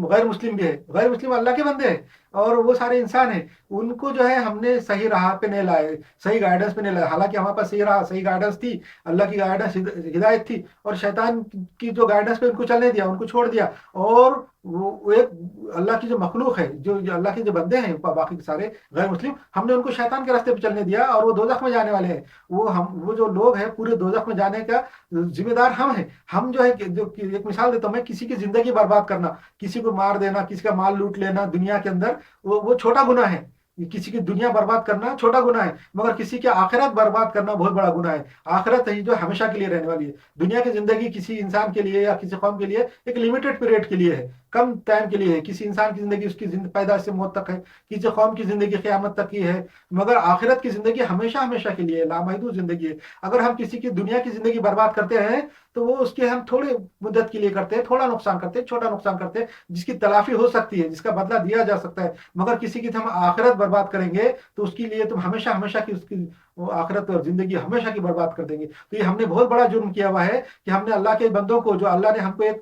A: غیر مسلم بھی ہے، غیر مسلم اللہ کے بندے ہیں اور وہ سارے انسان ہیں، ان کو جو ہے ہم نے صحیح راہ پہ نہیں لائے، صحیح گائیڈنس پہ نہیں لائے. حالانکہ ہمارے پاس صحیح راہ، صحیح گائیڈنس تھی، اللہ کی گائیڈنس، ہدایت تھی، اور شیطان کی جو گائیڈنس پہ ان کو چلنے دیا، ان کو چھوڑ دیا. اور وہ ایک اللہ کی جو مخلوق ہے، جو اللہ کے جو بندے ہیں باقی کے سارے غیر مسلم، ہم نے ان کو شیطان کے راستے پہ چلنے دیا اور وہ دوزخ میں جانے والے ہیں. وہ جو لوگ ہیں پورے دوزخ میں جانے کا ذمہ دار ہم ہیں. ہم جو ہے ایک مثال دیتا ہوں میں، کسی کی زندگی برباد کرنا، کسی کو مار دینا، کسی کا مال لوٹ لینا دنیا کے اندر، وہ چھوٹا گناہ ہے. کسی کی دنیا برباد کرنا چھوٹا گناہ ہے، مگر کسی کی آخرت برباد کرنا بہت بڑا گناہ ہے. آخرت ہے جو ہمیشہ کے لیے رہنے والی ہے. دنیا کی زندگی کسی انسان کے لیے یا کسی قوم کے لیے ایک لمیٹڈ پیریڈ کے لیے ہے، کم ٹائم کے لیے ہے. کسی انسان کی زندگی اس کی پیدائش سے موت تک ہے، کسی قوم کی زندگی قیامت تک کی ہے، مگر آخرت کی زندگی ہمیشہ ہمیشہ کے لیے لامحدود زندگی ہے. اگر ہم کسی کی دنیا کی زندگی برباد کرتے ہیں تو وہ اس کے ہم تھوڑی مدت کے لیے کرتے ہیں، تھوڑا نقصان کرتے ہیں، چھوٹا نقصان کرتے ہیں، جس کی تلافی ہو سکتی ہے، جس کا بدلہ دیا جا سکتا ہے. مگر کسی کی ہم آخرت برباد کریں گے تو اس کے لیے تم ہمیشہ ہمیشہ کی اس کی وہ آخرت اور زندگی ہمیشہ کی برباد کر دیں گے. تو یہ ہم نے بہت بڑا جرم کیا ہوا ہے کہ ہم نے اللہ کے بندوں کو، جو اللہ نے ہم کو ایک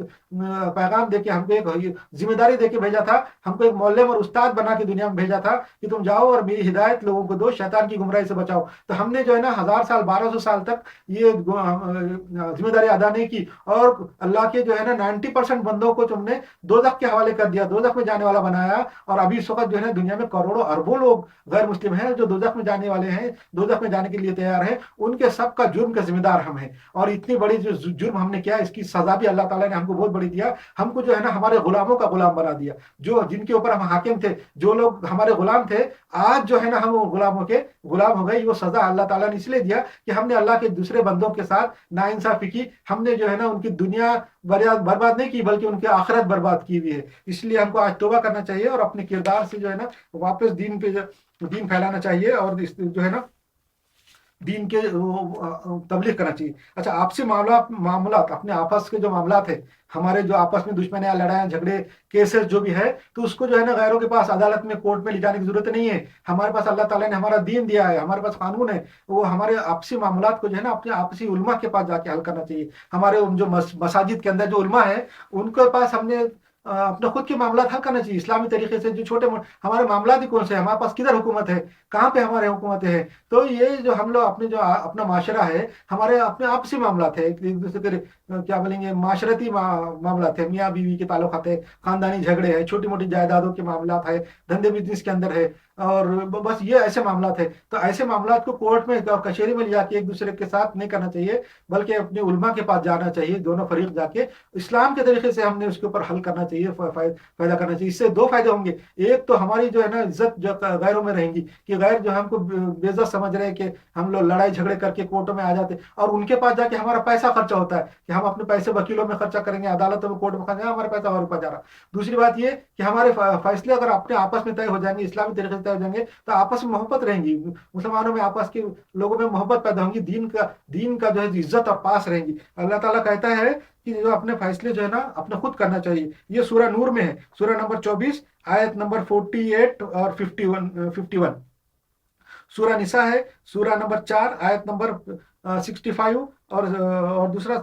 A: پیغام دے کے، ہم کو ایک ذمہ داری دے کے بھیجا تھا، ہم کو ایک معلم اور استاد بنا کے دنیا میں بھیجا تھا کہ تم جاؤ اور میری ہدایت لوگوں کو دو، شیطان کی گمراہی سے بچاؤ. تو ہم نے جو ہے نا 1000 سال 1200 سال تک یہ ذمہ داری ادا نہیں کی، اور اللہ کے جو ہے نا 90% بندوں کو تم نے دوزخ کے حوالے کر دیا، دوزخ میں جانے والا بنایا. اور ابھی اس وقت جو ہے نا دنیا میں کروڑوں اربوں لوگ غیر مسلم ہیں جو دوزخ میں جانے والے ہیں، دوزخ میں جانے کے لیے تیار ہیں. ان کے سب کا جرم کا ذمہ دار ہم ہیں. اور اتنی بڑی جو جرم ہم نے کیا، اس کی سزا بھی اللہ تعالیٰ نے ہم کو بہت بڑی دیا. ہم کو جو ہے نا ہمارے غلاموں کا غلام بنا دیا، جو جن کے اوپر ہم حاکم تھے، جو لوگ ہمارے غلام تھے، آج جو ہے نا ہم غلاموں کے غلام ہو گئے. وہ سزا اللہ تعالیٰ نے اس لیے دیا کہ ہم نے اللہ کے دوسرے بندوں کے ساتھ ناانصافی کی. ہم نے جو ہے نا ان کی دنیا برباد نہیں کی، بلکہ ان کی آخرت برباد کی ہوئی ہے. اس لیے ہم کو آج توبہ کرنا چاہیے اور اپنے کردار سے جو ہے نا واپس دین پہ دین پھیلانا چاہیے، اور جو ہے نا دین کے تبلیغ کرنا چاہیے. اچھا آپسی معاملات، اپنے آپس کے جو معاملات ہیں، ہمارے جو آپس میں دشمنیاں، لڑائیاں، جھگڑے، کیسز جو بھی ہے، تو اس کو جو ہے نا غیروں کے پاس عدالت میں، کورٹ میں لے جانے کی ضرورت نہیں ہے. ہمارے پاس اللہ تعالیٰ نے ہمارا دین دیا ہے، ہمارے پاس قانون ہے. وہ ہمارے آپسی معاملات کو جو ہے نا اپنے آپسی علماء کے پاس جا کے حل کرنا چاہیے. ہمارے جو مساجد کے اندر جو علماء ہیں، ان کے پاس ہم نے اپنے خود کے معاملات حل کرنا چاہیے اسلامی طریقے سے. جو چھوٹے ہمارے معاملات ہی کون سے ہیں، ہمارے پاس کدھر حکومت ہے، کہاں پہ ہمارے حکومتیں ہیں. تو یہ جو ہم لوگ اپنے جو اپنا معاشرہ ہے، ہمارے اپنے آپسی معاملات ہے، ایک دوسرے کے کیا بولیں گے، معاشرتی معاملات ہے، میاں بیوی کے تعلقات ہے، خاندانی جھگڑے ہیں، چھوٹی موٹی جائیدادوں کے معاملات ہے، دھندے بزنس کے اندر ہے، اور بس یہ ایسے معاملات ہیں. تو ایسے معاملات کو کورٹ میں اور کچہری میں لے جا کے ایک دوسرے کے ساتھ نہیں کرنا چاہیے، بلکہ اپنے علماء کے پاس جانا چاہیے. دونوں فریق جا کے اسلام کے طریقے سے ہم نے اس کے اوپر حل کرنا چاہیے، پیدا کرنا چاہیے. اس سے دو فائدے ہوں گے. ایک تو ہماری جو ہے نا عزت جو غیروں میں رہیں گی، کہ غیر جو ہم کو بے عزت سمجھ رہے ہیں کہ ہم لوگ لڑائی جھگڑے کر کے کورٹوں میں آ جاتے، اور ان کے پاس جا کے ہمارا پیسہ خرچہ ہوتا ہے کہ ہم اپنے پیسے وکیلوں میں خرچہ کریں گے، عدالتوں میں، کورٹ میں خرچہ، ہمارا پیسہ اور اوپر جا رہا. دوسری بات یہ کہ ہمارے فیصلے اگر اپنے آپس میں طے ہو جائیں گے، اسلامی طریقے سے طے ہو جائیں گے، تو آپس میں محبت رہیں گی. مسلمانوں میں آپس کے لوگوں میں محبت پیدا ہوں گی، دین کا جو ہے عزت اور پاس رہیں گی. اللہ تعالیٰ کہتا ہے کہ جو اپنے فیصلے جو ہے نا اپنے خود کرنا چاہیے. یہ سورہ نور میں ہے، سورہ نمبر 24 آیت نمبر 48 اور 51. سورہ نساء ہے، سورہ نمبر 4 آیت نمبر 65، اور دوسرا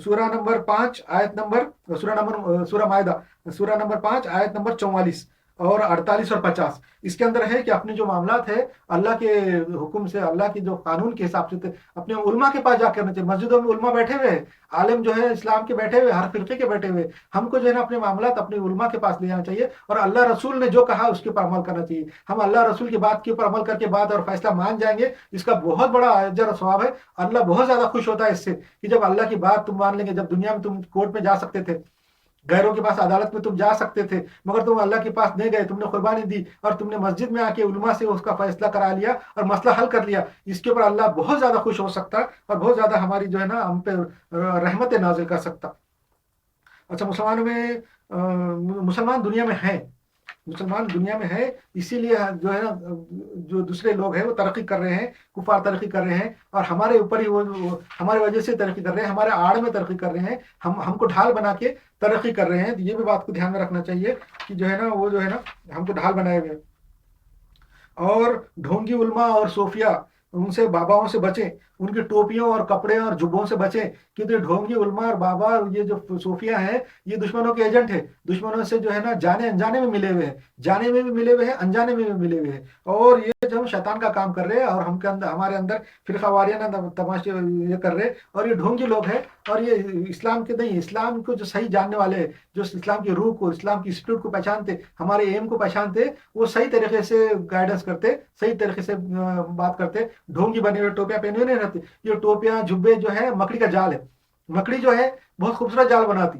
A: سورہ نمبر 5 آیت نمبر سورہ مائدہ سورہ نمبر 5 آیت نمبر 44 اور 48 اور 50. اس کے اندر ہے کہ اپنے جو معاملات ہے اللہ کے حکم سے، اللہ کے جو قانون کے حساب سے اپنے علماء کے پاس جا کرنا چاہیے. مسجدوں میں علماء بیٹھے ہوئے ہیں، عالم جو ہے اسلام کے بیٹھے ہوئے، ہر فرقے کے بیٹھے ہوئے. ہم کو جو ہے نا اپنے معاملات اپنے علماء کے پاس لے جانا چاہیے، اور اللہ رسول نے جو کہا اس کے اوپر عمل کرنا چاہیے. ہم اللہ رسول کی بات کے اوپر عمل کر کے بعد اور فیصلہ مان جائیں گے، اس کا بہت بڑا اجر و ثواب ہے. اللہ بہت زیادہ خوش ہوتا ہے اس سے، کہ جب اللہ کی بات تم مان لیں گے. جب دنیا میں تم کورٹ میں جا سکتے تھے، غیروں کے پاس عدالت میں تم جا سکتے تھے، مگر تم اللہ کے پاس نہیں گئے، تم نے قربانی دی اور تم نے مسجد میں آ کے علماء سے اس کا فیصلہ کرا لیا اور مسئلہ حل کر لیا. اس کے اوپر اللہ بہت زیادہ خوش ہو سکتا اور بہت زیادہ ہماری جو ہے نا ہم پہ رحمت نازل کر سکتا. اچھا مسلمان دنیا میں ہیں، مسلمان دنیا میں ہے، اسی لیے جو ہے نا جو دوسرے لوگ ہیں وہ ترقی کر رہے ہیں، کفار ترقی کر رہے ہیں، اور ہمارے اوپر ہی وہ ہمارے وجہ سے ترقی کر رہے ہیں، ہمارے آڑ میں ترقی کر رہے ہیں، ہم کو ڈھال بنا کے ترقی کر رہے ہیں. یہ بھی بات کو دھیان میں رکھنا چاہیے کہ جو ہے نا وہ جو ہے نا ہم کو ڈھال بنائے ہوئے. اور ढोंगी उलमा और सूफिया उनसे बाबाओं से बचें, उनकी टोपियों और कपड़े और जुब्बों से बचें, क्योंकि ढोंगी उलमा और बाबा और ये जो सूफिया हैं ये दुश्मनों के एजेंट है, दुश्मनों से जो है ना जाने अनजाने में मिले हुए हैं, जाने में भी मिले हुए हैं, अनजाने में भी मिले हुए हैं। और ये जो हम शैतान का काम कर रहे हैं और हमके अंदर हमारे अंदर फिरका वारियाना तमाशे ये कर रहे हैं, और ये ढोंगी लोग हैं। और ये इस्लाम के नहीं, इस्लाम को जो सही जानने वाले हैं, जो इस्लाम की रूह को, इस्लाम की स्पिरिट को पहचानते, हमारे एम को पहचानते, वो सही तरीके से गाइडेंस करते, सही तरीके से बात करते। ढोंगी बने हुए टोपियां पहने हुए नहीं रहते। ये टोपियां जुब्बे जो है मकड़ी का जाल है। मकड़ी जो है बहुत खूबसूरत जाल बनाती,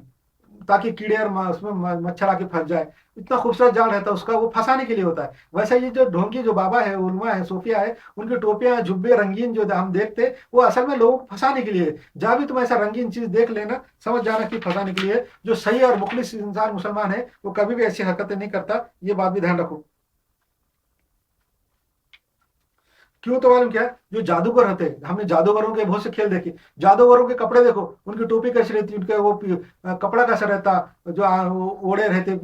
A: ताकि कीड़े और उसमें मच्छर आके फंस जाए। इतना खूबसूरत जाल रहता है उसका, वो फंसाने के लिए होता है। वैसे ये जो ढोंगी जो बाबा है, उलमा है, सूफिया है, उनकी टोपियां जुब्बे रंगीन जो हम देखते, वो असल में लोगों को फंसाने के लिए है। जहाँ भी तुम ऐसा रंगीन चीज देख लेना, समझ जाना कि फंसाने के लिए है। जो सही और मुखलिस इंसान मुसलमान है वो कभी भी ऐसी हरकतें नहीं करता, ये बात भी ध्यान रखो। क्यों तो मालूम क्या है, जो जादूगर होते हैं, हमने जादूगरों के बहुत से खेल देखे। जादूगरों के कपड़े देखो, उनकी टोपी कैसी रहती, उनके वो कपड़ा कैसा रहता, जो वो ओढ़े रहते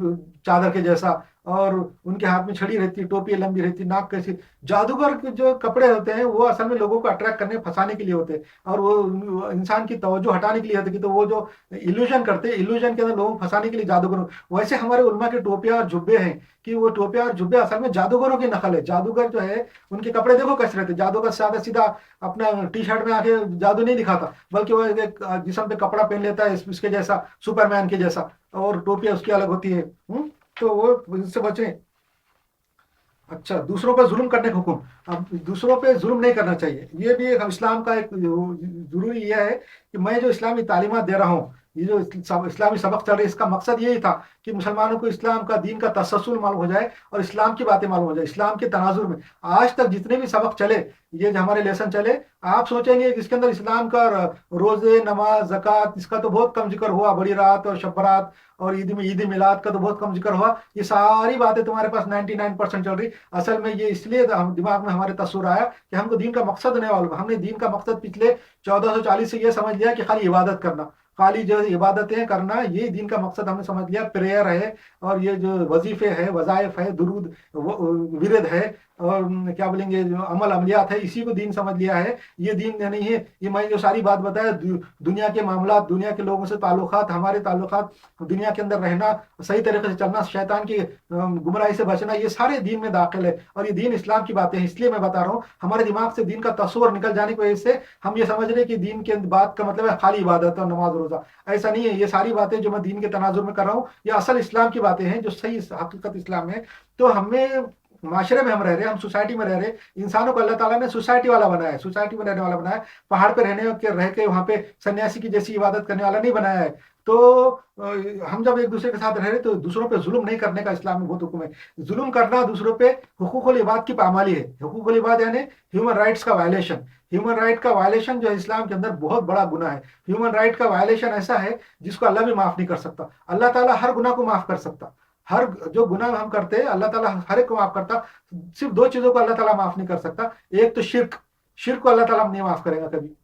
A: चादर के जैसा, और उनके हाथ में छड़ी रहती, टोपी लंबी रहती, नाक कैसी। जादूगर के जो कपड़े होते हैं वो असल में लोगों को अट्रैक्ट करने, फंसाने के लिए होते हैं, और वो इंसान की तवज्जो हटाने के लिए होते हैं। कि तो वो जो इल्यूजन करते हैं, इल्यूजन के अंदर लोगों को फंसाने के लिए जादूगर। वैसे हमारे उल्मा के टोपियां और जुब्बे हैं, कि वो टोपियां और जुब्बे असल में जादूगरों की नकल है। जादूगर जो है उनके कपड़े देखो कैसे रहते। जादूगर सादा सीधा अपना टी शर्ट में आके जादू नहीं दिखाता, बल्कि वो एक जिस्म पे कपड़ा पहन लेता है इसके जैसा, सुपरमैन के जैसा, और टोपियां उसकी अलग होती है। तो वो इससे बचें। अच्छा, दूसरों पर जुल्म करने का हुक्म। अब दूसरों पे जुल्म नहीं करना चाहिए, ये भी एक इस्लाम का एक जरूरी यह है कि मैं जो इस्लामी तालीमात दे रहा हूँ, ये जो इस्लामी सबक चल रहे हैं, इसका मकसद यही था कि मुसलमानों को इस्लाम का, दीन का तसलसल मालूम हो जाए, और इस्लाम की बातें मालूम हो जाए, इस्लाम के तनाजुर में। आज तक जितने भी सबक चले, ये जो हमारे लेसन चले, आप सोचेंगे कि इसके अंदर इस्लाम का रोजे, नमाज, ज़कात, इसका तो बहुत कम जिक्र हुआ, बड़ी रात और शब बारात और ईद मिलाद का तो बहुत कम जिक्र हुआ। ये सारी बातें तुम्हारे पास 99% चल रही। असल में ये इसलिए दिमाग में हमारे तस्वुर आया कि हमको दीन का मकसद नहीं मालूम। हमने दीन का मकसद पिछले 1440 से ये समझ लिया कि खाली इबादत करना, खाली जो इबादतें करना, ये दीन का मकसद हमने समझ लिया। प्रेयर है, और ये जो वजीफे है, वजाइफ है, दुरूद, विरद है, और क्या बोलेंगे, जो अमल अमलियात है, इसी को दीन समझ लिया है। ये दीन नहीं है। ये मैं जो सारी बात बताया, दुनिया के मामला, दुनिया के लोगों से ताल्लुकात, हमारे ताल्लुकात, दुनिया के अंदर रहना, सही तरीके से चलना, शैतान की गुमराही से बचना, ये सारे दीन में दाखिल है। और ये दीन इस्लाम की बातें हैं, इसलिए मैं बता रहा हूँ। हमारे दिमाग से दीन का तस्वर निकल जाने की वजह से हम ये समझ रहे हैं कि दीन के बात का मतलब है खाली इबादत और नमाज रोजा। ऐसा नहीं है। ये सारी बातें जो मैं दीन के तनाजुर में कर रहा हूँ, ये असल इस्लाम की बातें हैं, जो सही हकीकत इस्लाम है। तो हमें, माशरे में हम रह रहे हैं, हम सोसाइटी में रह रहे हैं। इंसानों को अल्लाह ताला ने सोसाइटी वाला बनाया है, सोसाइटी में रहने वाला बनाया है। पहाड़ पे रहने के रह के वहां पे सन्यासी की जैसी इबादत करने वाला नहीं बनाया है। तो हम जब एक दूसरे के साथ रह रहे, तो दूसरों पे जुल्म नहीं करने का इस्लाम में बहुत हुक्म है। जुल्म करना दूसरों पे हुकूकुल इबाद की पामाली है। हुकूकुल इबाद यानी ह्यूमन राइट्स का वायलेशन। ह्यूमन राइट का वायलेशन जो है इस्लाम के अंदर बहुत बड़ा गुनाह है। ह्यूमन राइट का वायलेशन ऐसा है जिसको अल्लाह भी माफ नहीं कर सकता। अल्लाह ताला हर गुनाह को माफ कर सकता। हर जो गुनाह हम करते हैं अल्लाह ताला हर एक को माफ करता। सिर्फ दो चीजों को अल्लाह ताला माफ नहीं कर सकता। एक तो शिर्क, शिर्क को अल्लाह ताला नहीं माफ करेगा कभी।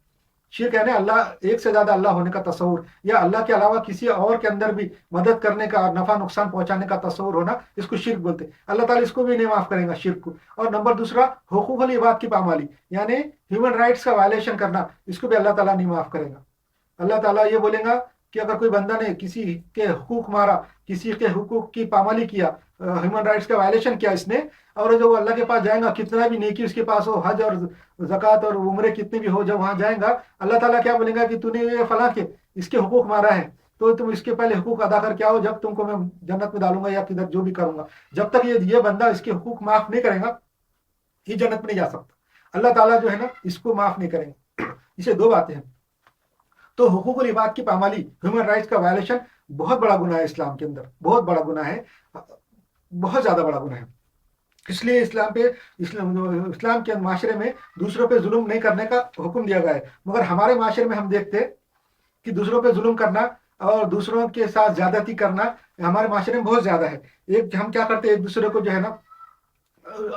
A: शिर्क यानी अल्लाह, एक से ज्यादा अल्लाह होने का तस्वुर, या अल्लाह के अलावा किसी और के अंदर भी मदद करने का, नफा नुकसान पहुंचाने का तस्वुर होना, इसको शिर्क बोलते हैं। अल्लाह ताला इसको भी नहीं माफ करेगा, शिर्क को। और नंबर दूसरा, हुकूकुल इबाद की पामाली, यानी ह्यूमन राइट्स का वायलेशन करना, इसको भी अल्लाह ताला नहीं माफ करेगा। अल्लाह ताला ये बोलेगा कि अगर कोई बंदा ने किसी के हुकूक मारा, किसी के हुकूक की पामाली किया, ह्यूमन राइट्स का वायलेशन किया इसने, और जो अल्लाह के पास जाएगा, कितना भी नेकी उसके पास हो, हज और ज़कात और उम्रे कितनी भी हो, जब वहां जाएगा अल्लाह ताला क्या बोलेगा कि तूने ये फला के इसके हुकूक मारा है, तो तुम इसके पहले हुकूक अदा करके आओ, जब तुमको मैं जन्नत में डालूंगा या किधर जो भी करूंगा। जब तक ये बंदा इसके हुकूक माफ नहीं करेगा, ये जन्नत में नहीं जा सकता। अल्लाह ताला जो है ना, इसको माफ नहीं करेंगे। इसे दो बातें हैं। तो हुकूकुल इबाद की पामाली, ह्यूमन राइट्स का वायलेशन बहुत बड़ा गुनाह है इस्लाम के अंदर, बहुत बड़ा गुनाह है, बहुत ज्यादा बड़ा गुनाह है। इसलिए इस्लाम के माशरे में दूसरों पे जुल्म नहीं करने का हुक्म दिया गया है। मगर हमारे माशरे में हम देखते हैं कि दूसरों पे जुल्म करना और दूसरों के साथ ज्यादती करना हमारे माशरे में बहुत ज्यादा है। एक हम क्या करते हैं, एक दूसरे को जो है ना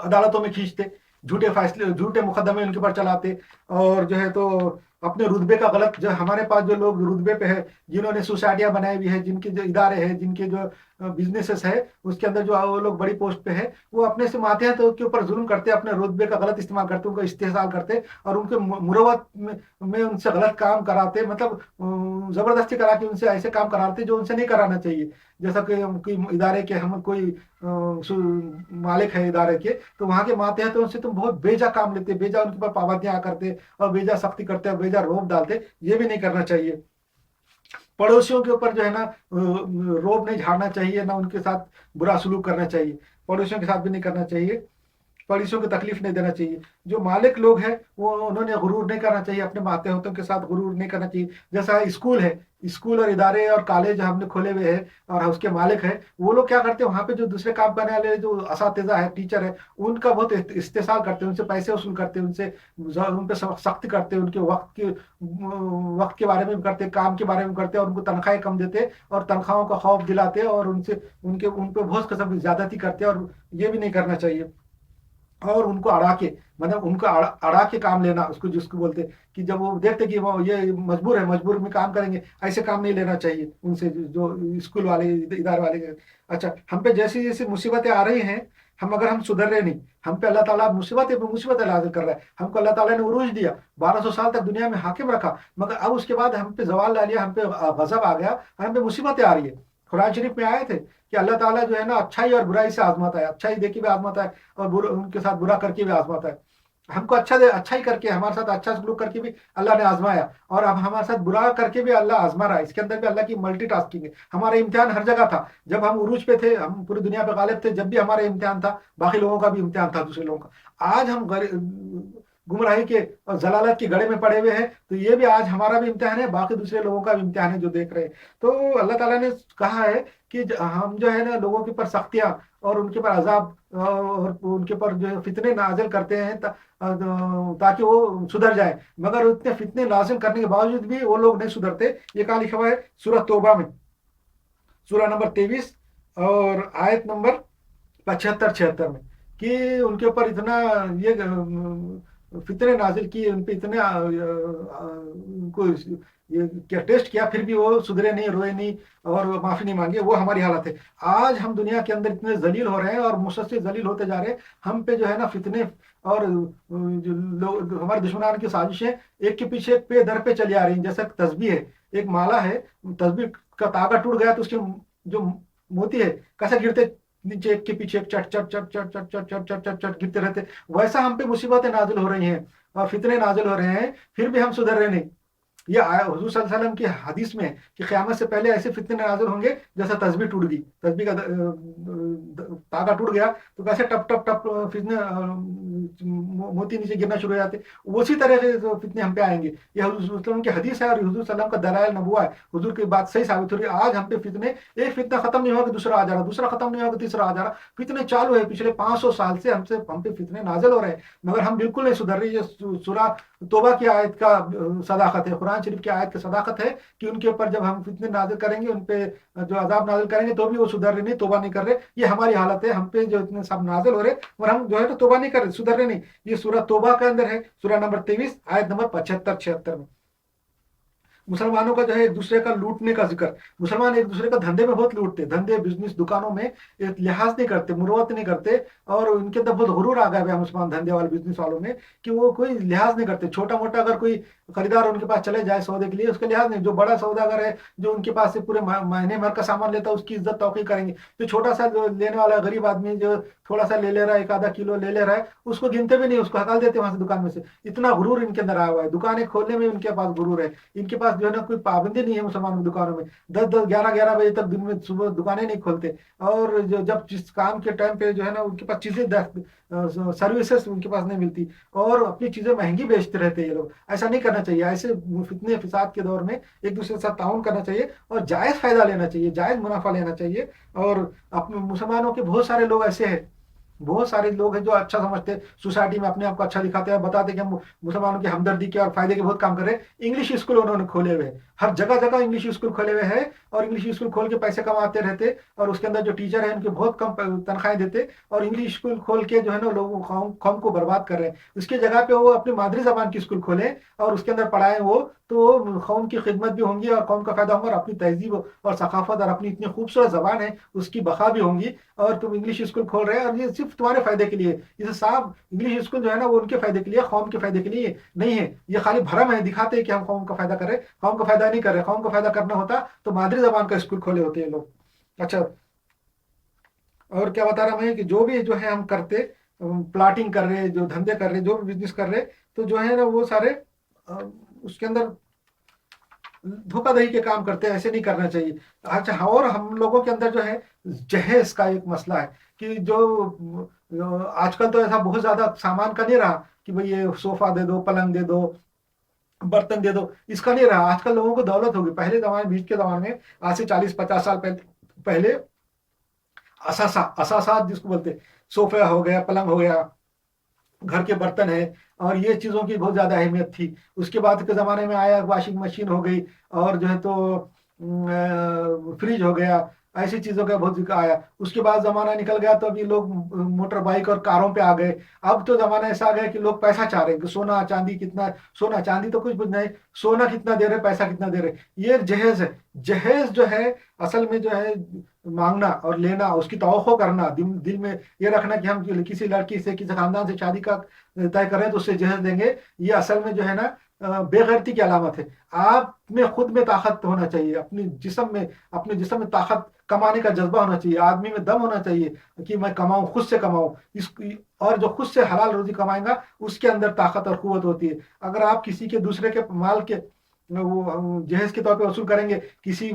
A: अदालतों में खींचते, झूठे फैसले, झूठे मुकदमे उनके ऊपर चलाते, और जो है तो अपने रुतबे का गलत, जो हमारे पास जो लोग रुतबे पे है, जिन्होंने सोसाइटियां बनाई हुई है, जिनके जो इदारे हैं, जिनके जो बिजनेसेस है, उसके अंदर जो वो लोग बड़ी पोस्ट पे है, वो अपने से मातहत के ऊपर जुल्म करते, अपने रुतबे का गलत इस्तेमाल करते, उनको इस्तेहसाल करते और उनके मुरवत में उनसे गलत काम कराते, मतलब जबरदस्ती करा के उनसे ऐसे काम कराते जो उनसे नहीं कराना चाहिए। जैसा कि इदारे के हम कोई मालिक है इदारे के, तो वहां के मातहत उनसे तुम बहुत बेजा काम लेते, बेजा उनके ऊपर पाबंदियां करते और बेजा सख्ती करते और बेजा रोब डालते, ये भी नहीं करना चाहिए। पड़ोसियों के ऊपर जो है ना रोब नहीं झाड़ना चाहिए, ना उनके साथ बुरा सलूक करना चाहिए, पड़ोसियों के साथ भी नहीं करना चाहिए, पड़ोसियों को तकलीफ नहीं देना चाहिए। जो मालिक लोग हैं वो उन्होंने गुरूर नहीं करना चाहिए, अपने मातहतों के साथ गुरूर नहीं करना चाहिए। जैसा स्कूल है, स्कूल और इदारे और कॉलेज हमने खोले हुए हैं और उसके मालिक हैं, वो लोग क्या करते हैं, वहाँ पे जो दूसरे काम करने वाले जो असातिज़ा है, टीचर है, उनका बहुत इस्तेसाल करते हैं, उनसे पैसे वसूल करते हैं, उनसे उन पर सख्त करते हैं, उनके वक्त के बारे में करते, काम के बारे में करते और उनको तनख्वाहें कम देते और तनख्वाहों का खौफ दिलाते और उनसे उन पर बहुत किस्म की ज्यादती करते, और ये भी नहीं करना चाहिए। और उनको अड़ा के, मतलब उनको अड़ा के काम लेना, उसको जिसको बोलते कि जब वो देखते कि वो ये मजबूर है, मजबूर में काम करेंगे, ऐसे काम नहीं लेना चाहिए उनसे, जो स्कूल वाले इदारे वाले हैं। अच्छा, हम पे जैसी जैसी मुसीबतें आ रही हैं, हम सुधर रहे नहीं, हम पे अल्लाह ताला मुसीबतें मुसीबतें नाज़िल कर रहा है। हमको अल्लाह ताला ने उरूज दिया, 1200 साल तक दुनिया में हाकिम रखा, मगर अब उसके बाद हम पे जवाल ला लिया, हम पे गजब आ गया, हम पे मुसीबतें आ रही है। कुरान शरीफ में आए थे कि अल्लाह ताला जो है ना अच्छाई और बुराई से आजमाता है, अच्छाई देके भी आजमाता है और उनके साथ बुरा करके भी आजमाता है। हमको अच्छा ही करके, हमारे साथ अच्छा सलूक करके भी अल्लाह ने आजमाया, और अब हमारे साथ बुरा करके भी अल्लाह आजमा रहा है। इसके अंदर भी अल्लाह की मल्टीटास्किंग है। हमारा इम्तिहान हर जगह था, जब हम उरूज पे थे, हम पूरी दुनिया पे गालिब थे, जब भी हमारा इम्तिहान था, बाकी लोगों का भी इम्तिहान था, दूसरे लोगों का। आज हम गुमराही के और जलालत के गड़े में पड़े हुए हैं, तो ये भी आज हमारा भी इम्तिहान है, बाकी दूसरे लोगों का भी इम्तिहान है जो देख रहे हैं। तो अल्लाह ताला ने कहा है कि हम जो है ना लोगों के ऊपर सख्तियां और उनके ऊपर अजाब और उनके ऊपर जो है फितने नाजिल करते हैं, ताकि वो सुधर जाए, मगर उतने फितने नाजिल करने के बावजूद भी वो लोग नहीं सुधरते। ये कहा लिखा हुआ है सूरह तौबा में, सूरह नंबर 23 और आयत नंबर 75-76 में, कि उनके ऊपर इतना ये फितने नाजिल किए, उन पे इतने उनको ये क्या टेस्ट किया, फिर भी वो सुधरे नहीं, रोए नहीं और माफी नहीं मांगे। वो हमारी हालत है। आज हम दुनिया के अंदर इतने जलील हो रहे हैं और मुसलसल जलील होते जा रहे हैं। हम पे जो है ना फितने और जो लोग हमारे दुश्मनान की साजिशें एक के पीछे एक पे दर पे चली आ रही हैं। जैसे तस्बीह है, एक माला है, तस्बीह का तागा टूट गया तो उसके जो मोती है कैसे गिरते नीचे, एक के पीछे एक चट चट चट चट चट चट चट चट चट चट गिरते रहते, वैसा हम पे मुसीबतें नाजिल हो रही हैं और फितने नाजिल हो रहे हैं, फिर भी हम सुधर रहे नहीं। ये हुजूर सल्लल्लाहु अलैहि वसल्लम की हदीस में है कि क़यामत से पहले ऐसे फितने नाज़िल होंगे जैसा तस्बीह टूट गई, तस्बीह का तागा टूट गया तो कैसे टप टप टप फितने मोती नीचे गिरना शुरू हो जाते, उसी तरह के जो फितने हम पे आएंगे। ये हुजूर वसल्लम की हदीस है और हुजूर सल्लल्लाहु अलैहि वसल्लम का दलाइल नबुवा है। हुजूर की बात सही साबित हो रही है। आज हम पे फितने, एक फितना खत्म नहीं होगा दूसरा आ जा रहा, दूसरा खत्म नहीं होगा तीसरा आ जा रहा, फितने चालू है। पिछले 500 साल से हम पे फितने नाज़िल हो रहे हैं, मगर हम बिल्कुल नहीं सुधर रही। ये सूरह तौबा की आयत का सदाकत है, कुरान शरीफ की आयत की सदाकत है कि उनके ऊपर जब हम फितने नाजिल करेंगे, उन पे जो अजाब नाजिल करेंगे, तो भी वो सुधर रहे नहीं, तौबा नहीं कर रहे। ये हमारी हालत है, हम पे जो इतने सब नाजिल हो रहे और हम जो है तो तौबा नहीं कर रहे, सुधर रहे नहीं। ये सूरह तौबा के अंदर है, सूरह नंबर 23 आयत नंबर 75-76 में। मुसलमानों का जो है एक दूसरे का लूटने का जिक्र, मुसलमान एक दूसरे का धंधे में बहुत लूटते, धंधे बिजनेस दुकानों में लिहाज नहीं करते, मुरवत नहीं करते, और उनके अंदर बहुत गुरूर आ गया है मुसलमान धंधे वाले बिजनेस वालों में कि वो कोई लिहाज नहीं करते। छोटा मोटा अगर कोई खरीदार उनके पास चले जाए सौदे के लिए, उसका लिहाज नहीं। जो बड़ा सौदागर है, जो उनके पास से पूरे महीने भर का सामान लेता है, उसकी इज्जत तौकीर करेंगे। जो छोटा सा जो लेने वाला गरीब आदमी जो थोड़ा सा ले रहा है, एक आधा किलो ले रहा है, उसको गिनते भी नहीं, उसको हटाल देते वहां से दुकान में से। इतना गुरूर इनके अंदर आया हुआ है, दुकानें खोलने में इनके पास गुरूर है। इनके पास जो है ना कोई पाबंदी नहीं है मुसलमानों की दुकानों में, 10-10 11-11 बजे तक दिन में सुबह दुकानें नहीं खोलते। और जब जिस काम के टाइम पे जो है ना उनके पास चीजें सर्विसेज उनके पास नहीं मिलती और अपनी चीजें महंगी बेचते रहते हैं ये लोग। ऐसा नहीं करना चाहिए। ऐसे फितने फिसाद के दौर में एक दूसरे के साथ ताउन करना चाहिए और जायज फायदा लेना चाहिए, जायज मुनाफा लेना चाहिए। और अपने मुसलमानों के बहुत सारे लोग ऐसे हैं बहुत सारे लोग हैं जो अच्छा समझते हैं, सोसाइटी में अपने आप को अच्छा दिखाते हैं, बताते हैं कि हम मुसलमानों की हमदर्दी के और फायदे के बहुत काम कर रहे हैं। इंग्लिश स्कूल उन्होंने खोले हुए हैं, हर जगह जगह इंग्लिश स्कूल खोले हुए हैं, और इंग्लिश स्कूल खोल के पैसे कमाते रहते, और उसके अंदर जो टीचर है उनके बहुत कम तनख्वाहें देते, और इंग्लिश स्कूल खोल के जो है ना लोगों कौम को बर्बाद कर रहे हैं। उसकी जगह पे वो अपनी मादरी जबान की स्कूल खोले और उसके अंदर पढ़ाएं वो, तो कौम की खिदमत भी होंगी और कौम का फायदा होगा, और अपनी तहजीब और सकाफत और अपनी इतनी खूबसूरत जबान है उसकी बका भी होंगी। और तुम इंग्लिश स्कूल खोल रहे हैं और ये सिर्फ तुम्हारे फायदे के लिए, इसे साफ इंग्लिश स्कूल जो है ना वो उनके फायदे के लिए, कौम के फायदे के लिए नहीं है। ये खाली भरम है, दिखाते हैं कि हम कौम का फायदा कर रहे हैं, कौम का फायदा नहीं कर रहे। कौम का फायदा करना होता तो मादरी जबान का स्कूल खोले होते हैं लोग। अच्छा, और क्या बता रहा मैं कि जो भी जो है हम करते, प्लाटिंग कर रहे, जो धंधे कर रहे, जो भी बिजनेस कर रहे, तो जो है ना वो सारे अ, उसके अंदर धोखाधड़ी के काम करते हैं, ऐसे नहीं करना चाहिए। अच्छा हाँ, और हम लोगों के अंदर जो है जहेज का एक मसला है कि आजकल तो ऐसा बहुत ज्यादा सामान का नहीं रहा कि भाई ये सोफा दे दो, पलंग दे दो, बर्तन दे दो, इसका नहीं रहा। आजकल लोगों को दौलत होगी, पहले जमाने बीच के जमाने में, आज से 40-50 साल पहले असासा असासा जिसको बोलते, सोफा हो गया, पलंग हो गया, घर के बर्तन है, और ये चीज़ों की बहुत ज़्यादा अहमियत थी। उसके बाद के ज़माने में आया वॉशिंग मशीन हो गई, और जो है तो फ्रिज हो गया, ऐसी चीज़ों का बहुत आया। उसके बाद ज़माना निकल गया तो अभी लोग मोटर बाइक और कारों पे आ गए। अब तो ज़माना ऐसा आ गया कि लोग पैसा चाह रहे हैं कि सोना चांदी कितना, सोना चांदी तो कुछ भी नहीं, सोना कितना दे रहे, पैसा कितना दे रहे। ये जहेज है। जहेज जो है असल में जो है मांगना और लेना, उसकी तवक्को करना, दिल में ये रखना कि हम किसी लड़की से, किसी खानदान से शादी का तय करें तो उससे जहेज देंगे, ये असल में जो है ना बेगैरती की अलामत है। आप में खुद में ताकत होना चाहिए, अपने जिस्म में ताकत, कमाने का जज्बा होना चाहिए, आदमी में दम होना चाहिए कि मैं कमाऊं, खुद से कमाऊं। इस और जो खुद से हलाल रोजी कमाएगा उसके अंदर ताकत और कुव्वत होती है। अगर आप किसी के दूसरे के माल के वो जहेज के तौर पे वसूल करेंगे, किसी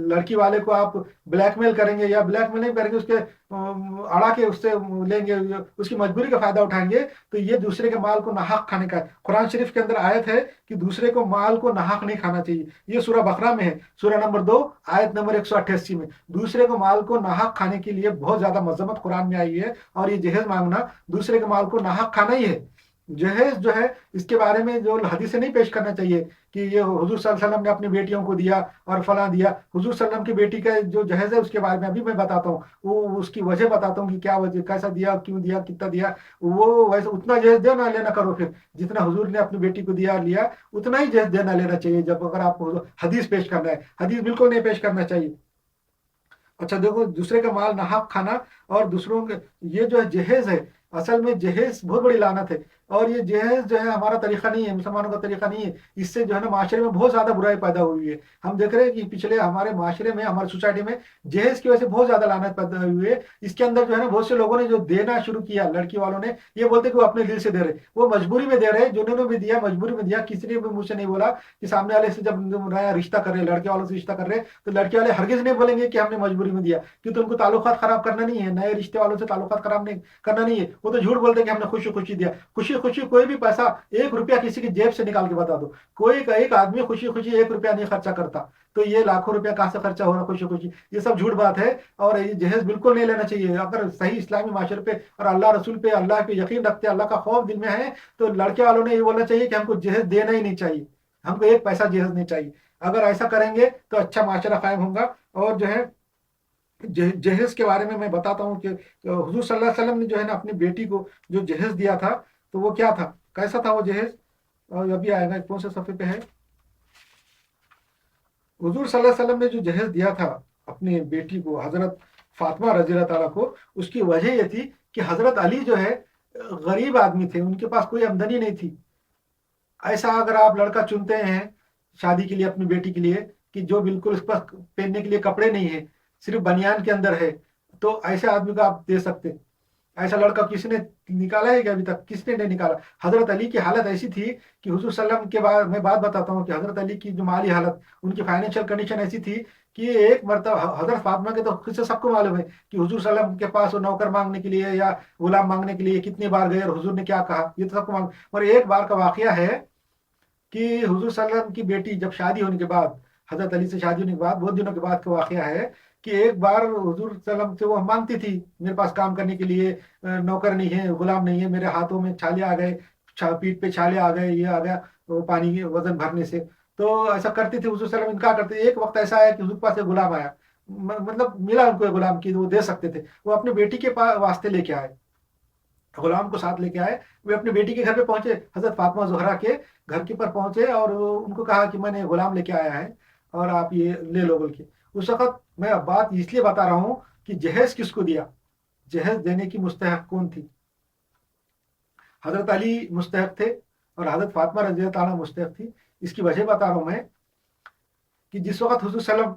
A: लड़की वाले को आप ब्लैकमेल करेंगे, या ब्लैकमेल नहीं करेंगे, उसके अड़ा के उससे लेंगे, उसकी मजबूरी का फायदा उठाएंगे, तो ये दूसरे के माल को नाहक खाने का है। कुरान शरीफ के अंदर आयत है कि दूसरे को माल को नाहक नहीं खाना चाहिए। ये सूरह बकरा में है, सूरह नंबर 2 आयत नंबर 188 में। दूसरे को माल को नाहक खाने के लिए बहुत ज्यादा मजम्मत कुरान में आई है, और ये जहेज मांगना दूसरे के माल को नाहक खाना ही है। जहेज जो है इसके बारे में जो हदीस नहीं पेश करना चाहिए कि ये हुजूर सल्लल्लाहु अलैहि वसल्लम ने अपनी बेटियों को दिया और फला दिया। हुजूर सल्लल्लाहु अलैहि वसल्लम की बेटी का जो जहेज है उसके बारे में अभी मैं बताता हूँ, वो उसकी वजह बताता हूँ कि क्या वजह, कैसा दिया, क्यों दिया, कितना दिया। वो वैसे उतना जहेज दे ना लेना करो, फिर जितना हुजूर ने अपनी बेटी को दिया लिया उतना ही जहेज देना लेना चाहिए, जब अगर आपको हदीस पेश करना है। हदीस बिल्कुल नहीं पेश करना चाहिए। अच्छा देखो, दूसरे का माल नाहक खाना और दूसरों के, ये जो है जहेज है, असल में जहेज बहुत बड़ी लानत है। और ये जहेज जो है हमारा तरीका नहीं है, मुसलमानों का तरीका नहीं है। इससे जो है ना माशरे में बहुत ज्यादा बुराई पैदा हुई है। हम देख रहे हैं कि पिछले हमारे माशरे में, हमारी सोसाइटी में जहेज की वजह से बहुत ज्यादा लानत पैदा हुई है। इसके अंदर जो है ना बहुत से लोगों ने जो देना शुरू किया, लड़की वालों ने, ये बोलते कि वो अपने दिल से दे रहे, वो मजबूरी में दे रहे, जिन्होंने भी दिया मजबूरी में दिया। किसी ने भी मुझसे नहीं बोला कि सामने वाले से जब नया रिश्ता कर रहे, लड़के वालों से रिश्ता कर रहे, तो लड़के वाले हरगिज नहीं बोलेंगे कि हमने मजबूरी में दिया, क्योंकि उनको ताल्लुकात खराब करना नहीं है, नए रिश्ते वालों से ताल्लुकात खराब नहीं करना नहीं है। वो तो झूठ बोलते कि हमने खुशी खुशी दिया। खुशी खुशी कोई भी पैसा, 1 रुपया किसी की जेब से निकाल के बता दो, कोई का एक आदमी खुशी खुशी 1 रुपया नहीं खर्चा करता, तो ये लाखों रुपया कहाँ से खर्चा हो रहा खुशी खुशी, ये सब झूठ बात है। और ये जहेज बिल्कुल नहीं लेना चाहिए। अगर सही इस्लामी माशरे पे और अल्लाह रसूल पे, अल्लाह पे यकीन रखते, अल्लाह का खौफ दिल में है, तो लड़के वालों ने ये बोलना चाहिए कि हमको जहेज देना ही नहीं चाहिए, हमको 1 पैसा जहेज नहीं चाहिए। अगर ऐसा करेंगे तो अच्छा माशरा कायम होगा। और जो है जहेज के बारे में मैं बताता हूँ कि हुजूर सल्लल्लाहु अलैहि वसल्लम ने जो है ना अपनी बेटी को जो जहेज दिया था, तो वो क्या था, कैसा था वो जहेज। और अभी आएगा, कौन से सफ़े पे है। हुजूर सल्लल्लाहु अलैहि वसल्लम ने जो जहेज दिया था अपनी बेटी को, हजरत फातिमा रजी अल्लाह ताला को, उसकी वजह ये थी कि हजरत अली जो है गरीब आदमी थे, उनके पास कोई आमदनी नहीं थी। ऐसा अगर आप लड़का चुनते हैं शादी के लिए अपनी बेटी के लिए, कि जो बिल्कुल उस पर पहनने के लिए कपड़े नहीं है, सिर्फ बनियान के अंदर है, तो ऐसे आदमी को आप दे सकते। ऐसा लड़का किसने निकाला है कि अभी तक किसने नहीं निकाला। हजरत अली की हालत ऐसी थी कि हुजूर सल्लम के बाद मैं बात बताता हूँ कि हजरत अली की जो माली हालत, उनकी फाइनेंशियल कंडीशन ऐसी थी कि एक मरतबा हजरत फातिमा के तो खुद से सबको मालूम है कि हुजूर सल्लम के पास वो नौकर मांगने के लिए या गुलाम मांगने के लिए कितनी बार गए और हुजूर ने क्या कहा, ये तो सबको मालूम। और एक बार का वाकया है कि हुजूर सल्लम की बेटी जब शादी होने के बाद حضرت علی سے شادی ہونے کے بعد بہت دنوں کے بعد کا واقعہ ہے کہ ایک بار حضور صلی اللہ علیہ وسلم سے وہ مانگتی تھی میرے پاس کام کرنے کے لیے نوکر نہیں ہے، غلام نہیں ہے، میرے ہاتھوں میں چھالے آ گئے، پیٹ پہ چھالے آ گئے، یہ آ گیا وہ پانی وزن بھرنے سے. تو ایسا کرتی تھی حضور صلی اللہ علیہ وسلم انکار کرتے. ایک وقت ایسا آیا کہ حضور کے پاس ایک غلام آیا، مطلب ملا ان کو ایک غلام کی وہ دے سکتے تھے. وہ اپنی بیٹی کے واسطے لے کے آئے، غلام کو ساتھ لے کے آئے. وہ اپنی بیٹی کے گھر پہ پہنچے، حضرت فاطمہ زہرا کے گھر کے پر پہنچے اور ان کو کہا کہ میں نے غلام لے کے آیا ہے اور آپ یہ لے لو بول کے. اس وقت میں بات اس لیے بتا رہا ہوں کہ جہیز کس کو دیا، جہیز دینے کی مستحق کون تھی؟ حضرت علی مستحق تھے اور حضرت فاطمہ رضی اللہ تعالیٰ مستحق تھی. اس کی وجہ بتا رہا ہوں میں کہ جس وقت حضور صلی اللہ علیہ وسلم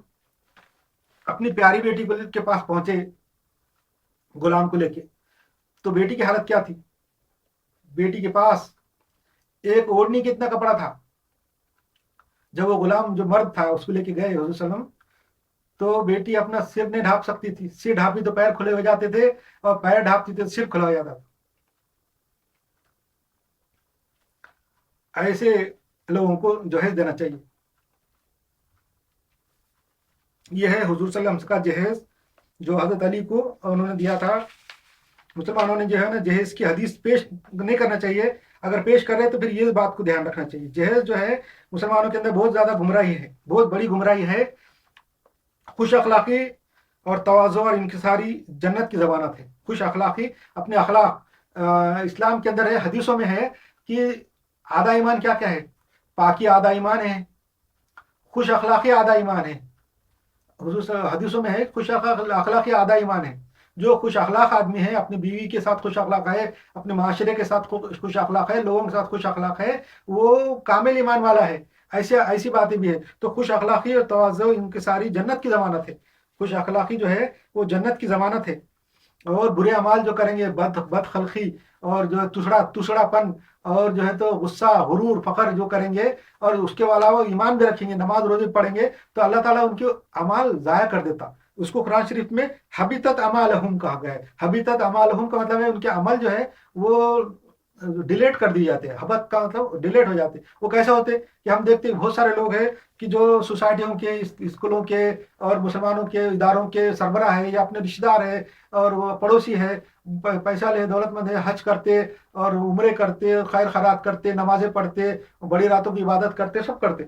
A: اپنی پیاری بیٹی کے پاس پہنچے غلام کو لے کے، تو بیٹی کی حالت کیا تھی؟ بیٹی کے پاس ایک اوڑھنی کے اتنا کپڑا تھا. جب وہ غلام جو مرد تھا اس کو لے کے گئے حضور صلی اللہ علیہ وسلم، تو بیٹی اپنا سر نہیں ڈھانپ سکتی تھی. سر ڈھانپی تو پیر کھلے ہو جاتے تھے اور پیر ڈھانپتی تھے سر کھلا ہو جاتا تھا. ایسے لوگوں کو جہیز دینا چاہیے. یہ ہے حضور صلی اللہ علیہ وسلم کا جہیز جو حضرت علی کو انہوں نے دیا تھا. مسلمانوں نے جو ہے نا جہیز کی حدیث پیش نہیں کرنا چاہیے. اگر پیش کر رہے تو پھر یہ بات کو دھیان رکھنا چاہیے. جہیز جو ہے مسلمانوں کے اندر بہت زیادہ گمراہی ہے، بہت بڑی گمراہی ہے. خوش اخلاقی اور تواضع اور انکساری جنت کی ضمانت ہے. خوش اخلاقی، اپنے اخلاق اسلام کے اندر ہے، حدیثوں میں ہے کہ آدھا ایمان کیا کیا ہے؟ پاکی آدھا ایمان ہے، خوش اخلاقی آدھا ایمان ہے. حدیثوں میں ہے خوش اخلاقی آدھا ایمان ہے. جو خوش اخلاق آدمی ہے، اپنی بیوی کے ساتھ خوش اخلاق ہے، اپنے معاشرے کے ساتھ خوش اخلاق ہے، لوگوں کے ساتھ خوش اخلاق ہے، وہ کامل ایمان والا ہے. ایسی باتیں بھی ہے. تو خوش اخلاقی اور تواضع انکساری جنت کی ضمانت ہے. خوش اخلاقی جو ہے وہ جنت کی ضمانت ہے. اور برے اعمال جو کریں گے، بد خلقی اور جو تسڑا پن اور جو ہے تو غصہ، غرور، فخر جو کریں گے اور اس کے علاوہ ایمان بھی رکھیں گے، نماز روزے پڑھیں گے، تو اللہ تعالیٰ ان کے اعمال ضائع کر دیتا. اس کو قرآن شریف میں حبیطت اعمالہم کہا گیا ہے. حبیطت اعمالہم کا مطلب ہے ان کے عمل جو ہے وہ ڈیلیٹ کر دیے جاتے ہیں. حبت کا مطلب ڈیلیٹ ہو جاتے. وہ کیسے ہوتے کہ ہم دیکھتے ہیں بہت سارے لوگ ہیں کہ جو سوسائٹیوں کے، اسکولوں کے اور مسلمانوں کے اداروں کے سربراہ ہے یا اپنے رشتہ دار ہے اور وہ پڑوسی ہے، پیسہ لے، دولت مند ہے، حج کرتے اور عمرے کرتے، خیر خیرات کرتے، نمازیں پڑھتے، بڑی راتوں کی عبادت کرتے، سب کرتے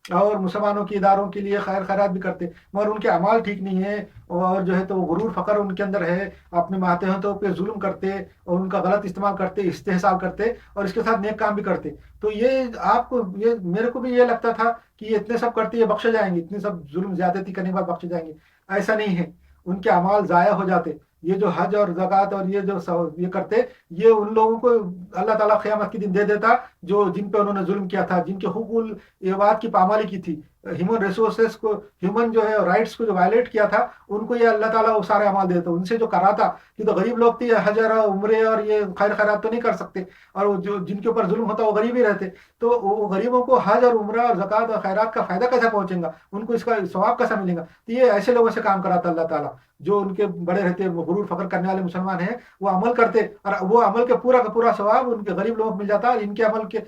A: اور مسلمانوں کے اداروں کے لیے خیر خیرات بھی کرتے، مگر ان کے اعمال ٹھیک نہیں ہے اور جو ہے تو غرور فخر ان کے اندر ہے. اپنے ماتحتوں پہ ظلم کرتے اور ان کا غلط استعمال کرتے، استحصال کرتے اور اس کے ساتھ نیک کام بھی کرتے. تو یہ آپ کو، یہ میرے کو بھی یہ لگتا تھا کہ یہ اتنے سب کرتے، یہ بخشے جائیں گے، اتنے سب ظلم زیادتی کرنے کے بعد بخشے جائیں گے. ایسا نہیں ہے. ان کے اعمال ضائع ہو جاتے. یہ جو حج اور زکوٰۃ اور یہ جو یہ کرتے، یہ ان لوگوں کو اللہ تعالیٰ قیامت کے دن دے دیتا جن پہ انہوں نے ظلم کیا تھا، جن کے حقوق العباد کی پامالی کی تھی، ہیومن ریسورسز کو، ہیومن جو ہے رائٹس کو جو وائلیٹ کیا تھا، ان کو یہ اللہ تعالیٰ وہ سارے اعمال دیتا. ان سے جو کراتا، یہ تو غریب لوگ تھے، حج اور عمرے اور یہ خیر خیرات تو نہیں کر سکتے، اور جو جن کے اوپر ظلم ہوتا وہ غریب ہی رہتے. تو وہ غریبوں کو حج اور عمرہ اور زکوٰۃ اور خیرات کا فائدہ کیسے پہنچے گا؟ ان کو اس کا ثواب کیسا ملے گا؟ تو یہ ایسے لوگوں سے کام کراتا اللہ تعالیٰ جو ان کے بڑے رہتے، غرور فخر کرنے والے مسلمان ہیں. وہ عمل کرتے اور وہ عمل کے پورا کا پورا ثواب ان کے غریب لوگوں کو مل جاتا. ان کے عمل کے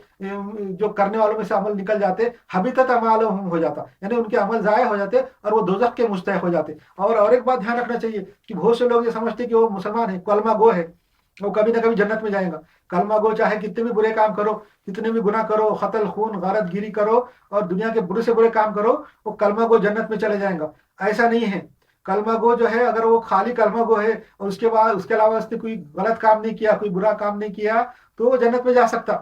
A: جو کرنے والوں میں سے عمل نکل جاتے، حبیطت اعمالہم ہو جاتا، یعنی ان کے عمل ضائع ہو جاتے اور وہ دوزخ کے مستحق ہو جاتے. اور ایک بات دھیان رکھنا چاہیے کہ بہت سے لوگ یہ سمجھتے کہ وہ مسلمان ہیں، کلمہ گو ہے، وہ کبھی نہ کبھی جنت میں جائیں گا. کلمہ گو چاہے کتنے بھی برے کام کرو، کتنے بھی گناہ کرو، قتل، خون، غارت گیری کرو اور دنیا کے برے سے برے کام کرو، وہ کلمہ گو جنت میں چلے جائیں گا. ایسا نہیں ہے. کلمہ گو جو ہے، اگر وہ خالی کلمہ گو ہے اور اس کے بعد اس کے علاوہ اس نے کوئی غلط کام نہیں کیا، کوئی برا کام نہیں کیا، تو وہ جنت میں جا سکتا.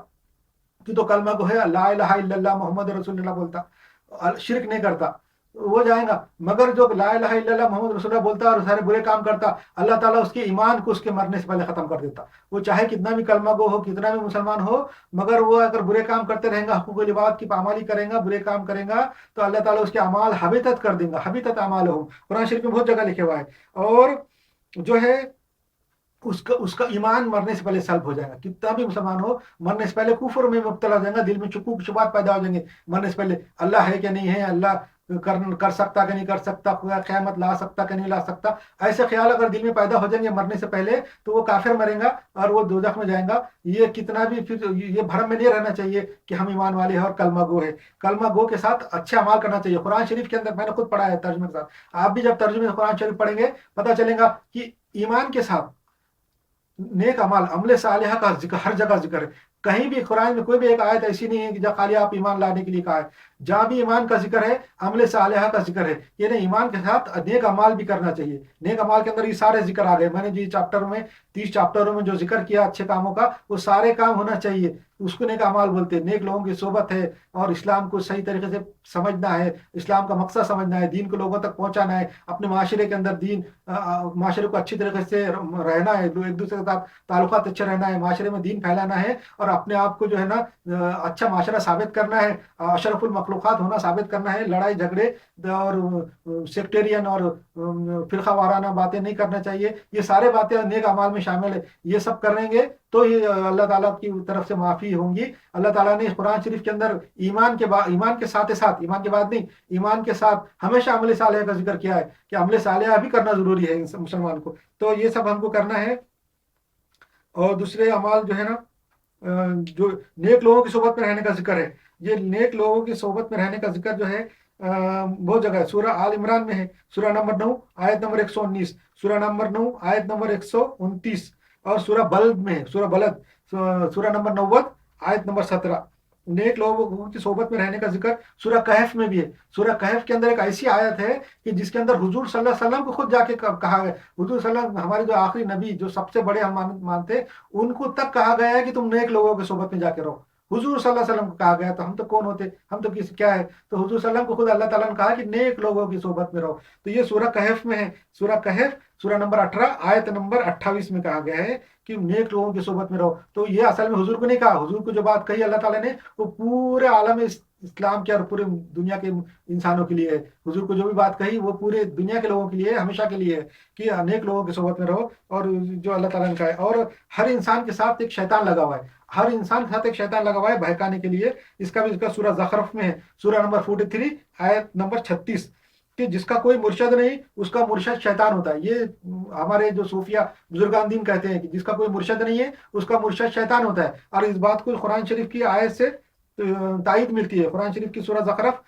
A: تو کلمہ گو ہے، لا الہ الا اللہ محمد رسول اللہ بولتا، شرک نہیں کرتا، وہ جائے گا. مگر جو لا الہ الا اللہ محمد رسول اللہ بولتا اور سارے برے کام کرتا، اللہ تعالیٰ اس کے ایمان کو اس کے مرنے سے پہلے ختم کر دیتا. وہ چاہے کتنا بھی کلمہ گو ہو، کتنا بھی مسلمان ہو، مگر وہ اگر برے کام کرتے رہیں گا، حقوق العباد کی پامالی کریں گا، برے کام کریں گا، تو اللہ تعالیٰ اس کے اعمال حبیطت کر دیں گا. حبیطت اعمالہم قرآن شریف میں بہت جگہ لکھے ہوا ہے. اور جو ہے اس کا ایمان مرنے سے پہلے سلب ہو جائے گا. کتنا بھی مسلمان ہو، مرنے سے پہلے کفر میں مبتلا ہو جائے گا، دل میں شکوک شبہات پیدا ہو جائیں گے. مرنے سے پہلے اللہ ہے کہ نہیں ہے، اللہ कर सकता कि नहीं कर सकता, क़यामत ला सकता कि नहीं ला सकता, ऐसे ख्याल अगर दिल में पैदा हो जाएंगे मरने से पहले तो वो काफिर मरेगा और वो दोजख में जाएगा। ये कितना भी फिर ये भ्रम में नहीं रहना चाहिए कि हम ईमान वाले हैं और कलमा गो है। कलमा गो के साथ अच्छे अमाल करना चाहिए। कुरान शरीफ के अंदर मैंने खुद पढ़ा है तर्जुमे के साथ, आप भी जब तर्जुमे कुरान शरीफ पढ़ेंगे पता चलेगा कि ईमान के साथ नेक अमाल अमले सालिहा का जिक्र हर जगह जिक्र है। कहीं भी कुरान में कोई भी एक आयत ऐसी नहीं है कि जहाँ खाली आप ईमान लाने के लिए कहा है। जहाँ भी ईमान का जिक्र है अमले सालिहा का जिक्र है, यानी ईमान के साथ नेक अमाल भी करना चाहिए। नेक अमाल के अंदर ये सारे जिक्र आ गए। मैंने जो चैप्टर में 30 चैप्टरों में जो जिक्र किया अच्छे कामों का, वो सारे काम होना चाहिए, उसको नेक अमाल बोलते हैं। नेक लोगों की सोबत है और इस्लाम को सही तरीके से समझना है, इस्लाम का मकसद समझना है, दीन को लोगों तक पहुंचाना है, अपने माशरे के अंदर दीन माशरे को अच्छी तरीके से रहना है, एक दूसरे के साथ ताल्लुकात अच्छे रहना है, माशरे में दीन फैलाना है और अपने आप को जो है ना अच्छा माशरा साबित करना है, अशरफुल मखलूक़ात होना साबित करना है। लड़ाई झगड़े और सेक्टेरियन और फिरका वाराना बातें नहीं करना चाहिए। ये सारे बातें नेक अमाल में शामिल है। ये सब करेंगे तो ये अल्लाह ताला की तरफ से माफ़ी होंगी। अल्लाह ताला ने कुरान शरीफ के अंदर ईमान के बाद, ईमान के साथ साथ, ईमान के बाद नहीं, ईमान के साथ हमेशा अमल सालेह का जिक्र किया है कि अमल सालेह भी करना जरूरी है मुसलमान को। तो ये सब हमको करना है। और दूसरे अमाल जो है ना, जो नेक लोगों की सोबत में रहने का जिक्र है, ये नेक लोगों की सोबत में रहने का जिक्र जो है बहुत जगह है। सूरह आल इमरान में है, सूरह नंबर 9 आयत नंबर 119, सूरह नंबर 9 आयत नंबर 129, और सूरह बलद में है, सूरह बलद सूरह नंबर 90 आयत नंबर 17। नेक लोगों की सोबत में रहने का जिक्र सूरह कहफ में भी है। सूरह कहफ के अंदर एक ऐसी आयत है कि जिसके अंदर हुजूर सल्लल्लाहु अलैहि वसल्लम को खुद जाके कहा गया, हुजूर सल्लल्लाहु अलैहि वसल्लम हमारे जो आखिरी नबी, जो सबसे बड़े हम मानते हैं, उनको तक कहा गया है कि तुम नेक लोगों की सोबत में जाके रहो। हुजूर सल्लल्लाहु अलैहि वसल्लम को कहा गया, तो हम तो कौन होते, हम तो किस क्या है। तो हुजूर सल्लल्लाहु अलैहि वसल्लम को खुद अल्लाह ताला ने कहा कि नेक लोगों की सोबत में रहो। तो ये सूरह कहफ में है। सूरह कहफ सूरह नंबर 18 आयत नंबर 28 में कहा गया है कि नेक लोगों की सोबत में रहो। तो ये असल में हुजूर को नहीं कहा, हुजूर को जो बात कही अल्लाह ताला ने वो पूरे आलम इस्लाम के और पूरे दुनिया के इंसानों के लिए है। हुजूर को जो भी बात कही वो पूरे दुनिया के लोगों के लिए, हमेशा के लिए है कि अनेक लोगों की सोबत में रहो, और जो अल्लाह ताला ने कहा है। और हर इंसान के साथ एक शैतान लगा हुआ है, हर इंसान के साथ एक शैतान लगा हुआ है बहकाने के लिए। इसका भी इसका सूरह ज़खरफ में है, सूरह नंबर 43 आयत नंबर 36, कि जिसका कोई मुर्शद नहीं उसका मुर्शद शैतान होता है। ये हमारे जो सूफिया बुजुर्गान दीन कहते हैं कि जिसका कोई मुर्शद नहीं है उसका मुर्शद शैतान होता है। और इस बात को कुरान शरीफ की आयत से तायद मिलती है। कुरान शरीफ की सूरह ज़खरफ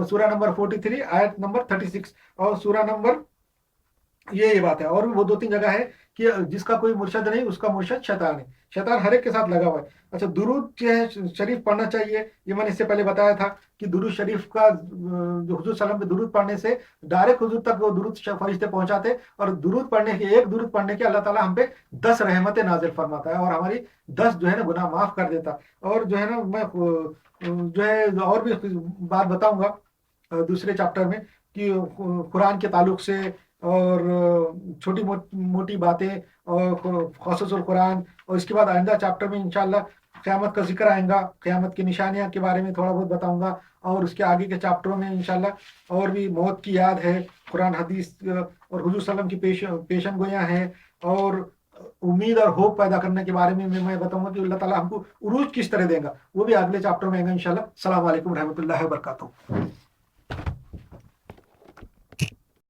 A: सूरह नंबर 43 आयत नंबर 36 और सूरह नंबर ये बात है। और भी वो 2-3 जगह है कि जिसका कोई मुर्शद नहीं उसका मुर्शद शैतान है। शैतान हर एक के साथ लगा हुआ है। अच्छा, दुरूद जो है शरीफ पढ़ना चाहिए, ये मैंने इससे पहले बताया था कि दुरूद शरीफ का जो हुजूर सल्लम पे दुरूद पढ़ने से डायरेक्ट हुजूर तक वो दुरूद फरिश्ते पहुंचाते, और दुरूद पढ़ने के, एक दुरूद पढ़ने के अल्लाह ताला हम पे 10 रहमतें नाजिल फरमाता है और हमारी 10 जो है ना गुनाह माफ कर देता। और जो है ना मैं जो है और भी बात बताऊंगा दूसरे चैप्टर में कि कुरान के ताल्लुक से और छोटी मोटी बातें और ख़ुसूसुल कुरान, और इसके बाद आइंदा चैप्टर में इंशाल्लाह क़यामत का जिक्र आएगा, क़यामत की निशानियां के बारे में थोड़ा बहुत बताऊंगा। और उसके आगे के चैप्टरों में इंशाल्लाह और भी मौत की याद है, कुरान हदीस और हुजूर सल्लम की पेशन गोयां हैं, और उम्मीद और होप पैदा करने के बारे में मैं बताऊंगा कि अल्लाह ताला हमको उरूज किस तरह देगा। वो भी अगले चैप्टर में आएगा इंशाल्लाह। अस्सलाम वालेकुम रहमतुल्लाहि व बरकातहू।